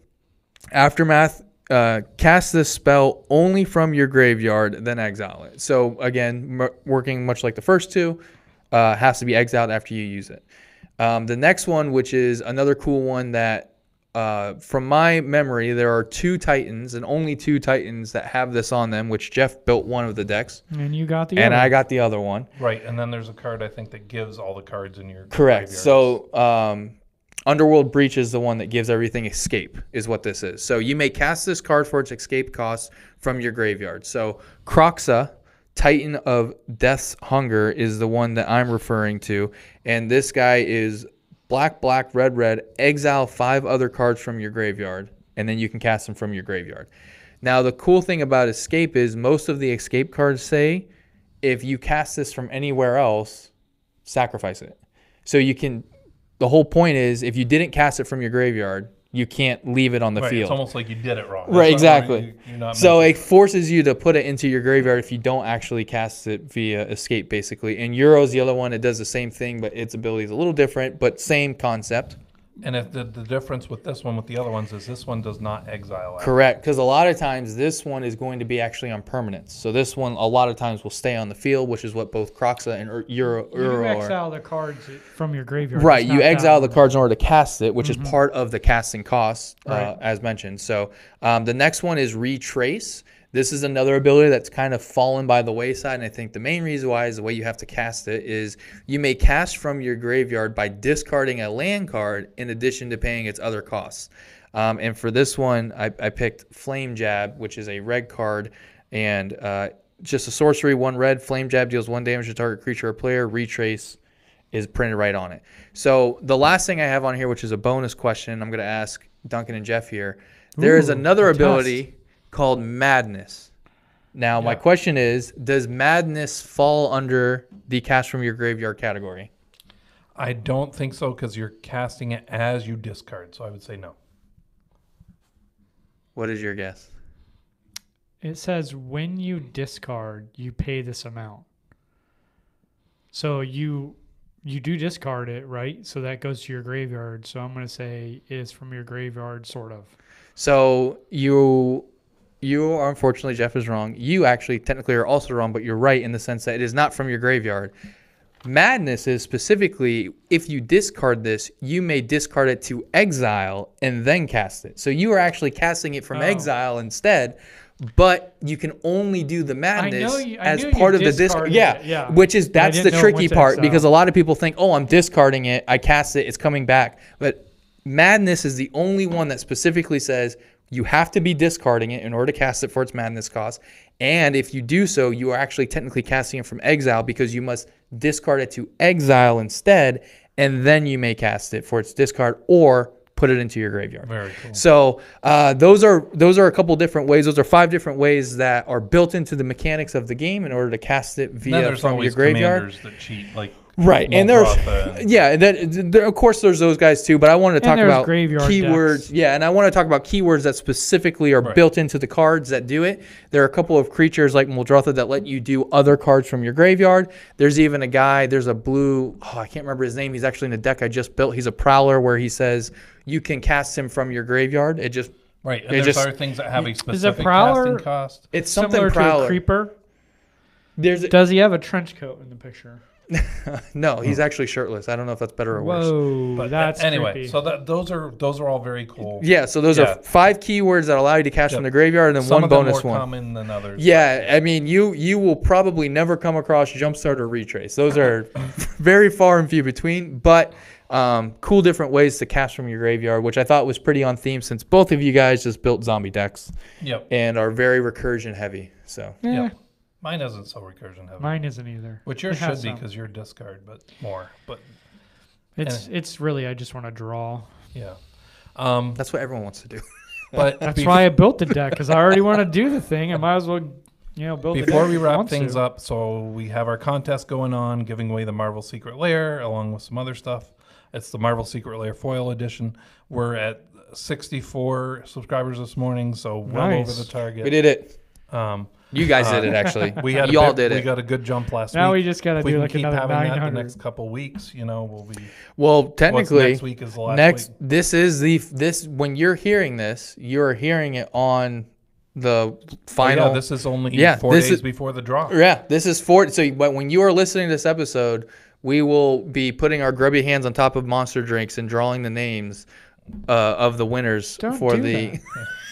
Aftermath, cast this spell only from your graveyard, then exile it. So again, working much like the first two, has to be exiled after you use it. The next one, which is another cool one that, from my memory, there are 2 Titans and only 2 Titans that have this on them, which Jeff built one of the decks. And you got the And other. I got the other one. Right, and then there's a card I think that gives all the cards in your Correct. graveyards. So Underworld Breach is the one that gives everything escape, is what this is. So you may cast this card for its escape cost from your graveyard. So Kroxa, Titan of Death's Hunger, is the one that I'm referring to. And this guy is black, black, red, red, exile 5 other cards from your graveyard, and then you can cast them from your graveyard. Now, the cool thing about escape is most of the escape cards say if you cast this from anywhere else, sacrifice it. So you can, the whole point is if you didn't cast it from your graveyard, you can't leave it on the right, field. It's almost like you did it wrong. Right, That's not why exactly. you're not So meant it forces you to put it into your graveyard if you don't actually cast it via escape, basically. And Euro's the other one. It does the same thing, but its ability is a little different, but same concept. And if the difference with this one with the other ones is this one does not exile. Correct, because a lot of times this one is going to be actually on permanence. So this one a lot of times will stay on the field, which is what both Kroxa and Euro You are. exile the cards from your graveyard. Right, It's you not exile that the one. cards in order to cast it, which is part of the casting cost, Right. as mentioned. So the next one is Retrace. This is another ability that's kind of fallen by the wayside, and I think the main reason why is the way you have to cast it is you may cast from your graveyard by discarding a land card in addition to paying its other costs. And for this one, I picked Flame Jab, which is a red card, and just a sorcery, 1 red. Flame Jab deals 1 damage to target creature or player. Retrace is printed right on it. So the last thing I have on here, which is a bonus question, I'm going to ask Duncan and Jeff here. There is another ability called Madness. Now, my question is, does Madness fall under the cast from your graveyard category? I don't think so because you're casting it as you discard. So I would say no. What is your guess? It says when you discard, you pay this amount. So you do discard it, right? So that goes to your graveyard. So I'm going to say is from your graveyard, sort of. So you are, unfortunately, Jeff is wrong. You actually technically are also wrong, but you're right in the sense that it is not from your graveyard. Madness is specifically, if you discard this, you may discard it to exile and then cast it. So you are actually casting it from exile instead, but you can only do the madness as part of the discard. Yeah, which is, that's the didn't know it tricky went to part exile. because a lot of people think, oh, I'm discarding it, I cast it, it's coming back. But Madness is the only one that specifically says you have to be discarding it in order to cast it for its madness cost. And if you do so, you are actually technically casting it from exile because you must discard it to exile instead, and then you may cast it for its discard or put it into your graveyard. Very cool. So those are a couple different ways. Those are 5 different ways that are built into the mechanics of the game in order to cast it Then via there's from always your graveyard. commanders that cheat, like Right, and Molotov there, of course, there's those guys too. But I wanted to talk there's about graveyard keywords. decks. Yeah, and I want to talk about keywords that specifically are built into the cards that do it. There are a couple of creatures like Muldrotha that let you do other cards from your graveyard. There's even a guy. There's a blue. Oh, I can't remember his name. He's actually in a deck I just built. He's a Prowler where he says you can cast him from your graveyard. It just Right, and They there's just- other things that have a Is it specific Prowler? casting cost. It's Similar something to Prowler. a creeper. There's Does he have a trench coat in the picture? no, he's actually shirtless. I don't know if that's better or worse. Whoa, But that's anyway, creepy. so those are all very cool. Yeah, so those Yeah. are 5 keywords that allow you to catch Yep. from the graveyard, and then Some one of them bonus more one. common than others. Yeah, I mean, you will probably never come across Jumpstart or Retrace. Those are very far and few between, but cool different ways to cast from your graveyard, which I thought was pretty on theme since both of you guys just built zombie decks Yep. and are very recursion heavy. So Yeah, Yep. Mine isn't so recursion heavy. mine isn't either. Which yours It has should be some. because you're discard, but more. But It's really I just want to draw. yeah. that's what everyone wants to do. But That's why I built the deck because I already want to do the thing. I might as well, build. the Before deck we if I wrap want things to. up, so we have our contest going on, giving away the Marvel Secret Lair along with some other stuff. It's the Marvel Secret Lair Foil Edition. We're at 64 subscribers this morning, so well Nice. over the target. We did it. Um, You guys did it, actually. we had you all we did it. got a good jump last Now week. we just got to If we do can like keep another having that the 900. next couple weeks, we'll be. Well, What's technically, next week is the last week. this is this when you're hearing this, you're hearing it on the final. Yeah, this is only Yeah, 4 this days is- before the draw. Yeah, this is for so. But when you are listening to this episode, we will be putting our grubby hands on top of monster drinks and drawing the names of the winners Don't for do the that.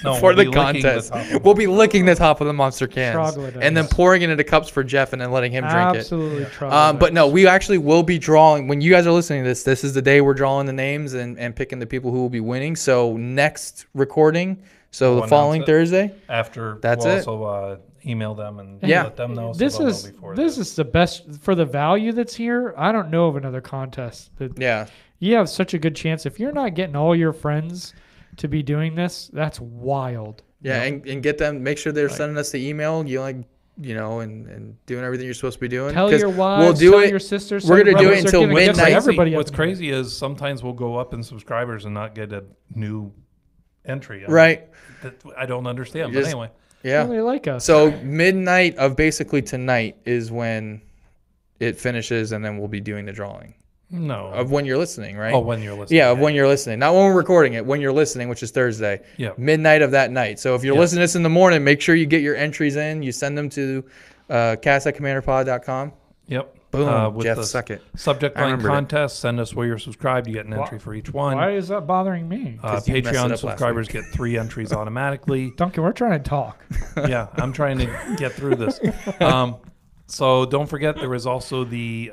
No, for we'll the be licking contest. top of We'll be licking the top of the monster cans Troglodytes. and then pouring it into cups for Jeff and then letting him drink it. Absolutely. But no, we actually will be drawing. When you guys are listening to this, this is the day we're drawing the names and picking the people who will be winning. So next recording, so We'll the following announce it. Thursday. After That's we'll it. also email them and Yeah. let them know. So This they'll know is before this that. is the best for the value that's here. I don't know of another contest that Yeah. you have such a good chance. If you're not getting all your friends to be doing this, that's wild. Yeah, and get them. Make sure they're sending us the email. And doing everything you're supposed to be doing. Tell 'Cause your wives, we'll do tell it. your sisters. We're gonna tell do it brothers, until they're gonna get midnight. Everybody What's up. crazy is sometimes we'll go up in subscribers and not get a new entry. Right. I don't understand. Just- But anyway, Yeah. They like us. So midnight of basically tonight is when it finishes, and then we'll be doing the drawing no. of when you're listening, right? Oh, when you're listening. Yeah, of when you're listening. Not when we're recording it, when you're listening, which is Thursday. Yeah. Midnight of that night. So if you're Yeah. listening to this in the morning, make sure you get your entries in. You send them to cast@commanderpod.com. Yep. Boom. With Jeff, the suck it. subject I line remembered it. contest, send us where you're subscribed. You get an entry for each one. Why is that bothering me? 'Cause you messed it up Patreon last subscribers week. get 3 entries automatically. Duncan, we're trying to talk. Yeah, I'm trying to get through this. So don't forget, there is also the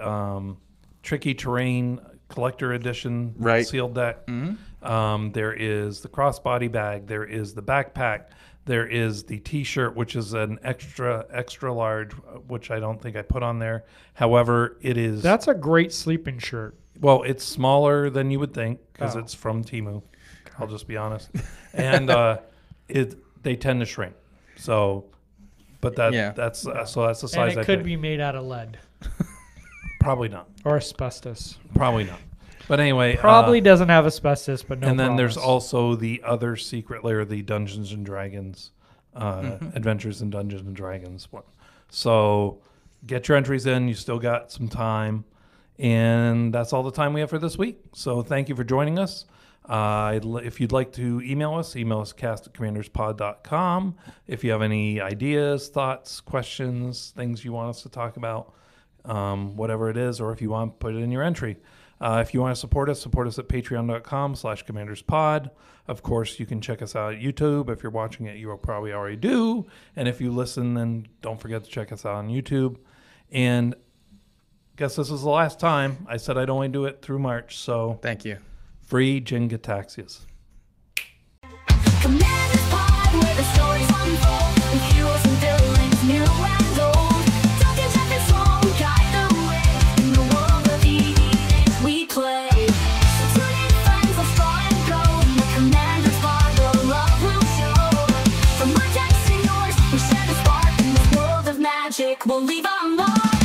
Tricky Terrain Collector Edition Right. sealed deck. There is the crossbody bag. There is the backpack. There is the T-shirt, which is an extra large, which I don't think I put on there. However, it is. That's a great sleeping shirt. Well, it's smaller than you would think because Oh. it's from Temu. I'll just be honest. And they tend to shrink. So, but that's the size And it I could picked. be made out of lead Probably not. or asbestos. Probably not. But anyway, Probably doesn't have asbestos, but no. and then there's promise. also the other secret layer, the Dungeons and Dragons, Adventures in Dungeons and Dragons one. So get your entries in. You still got some time, and that's all the time we have for this week. So thank you for joining us. If you'd like to email us cast@commanderspod.com. If you have any ideas, thoughts, questions, things you want us to talk about, whatever it is, or if you want, put it in your entry. If you want to support us at patreon.com/commanderspod. Of course, you can check us out at YouTube. If you're watching it, you will probably already do. And if you listen, then don't forget to check us out on YouTube. And guess this is the last time. I said I'd only do it through March, so Thank you. free Jingataxias. Commander's Pod, where the stories unfold, with heroes and villains new and old. Dungeons and Dragons guide the way in the world of D&D we play. So tune in, friends, let's fly and go. In the Commander's Pod, the love will show. From my decks to yours, we share the spark in this world of magic. We'll leave our mark.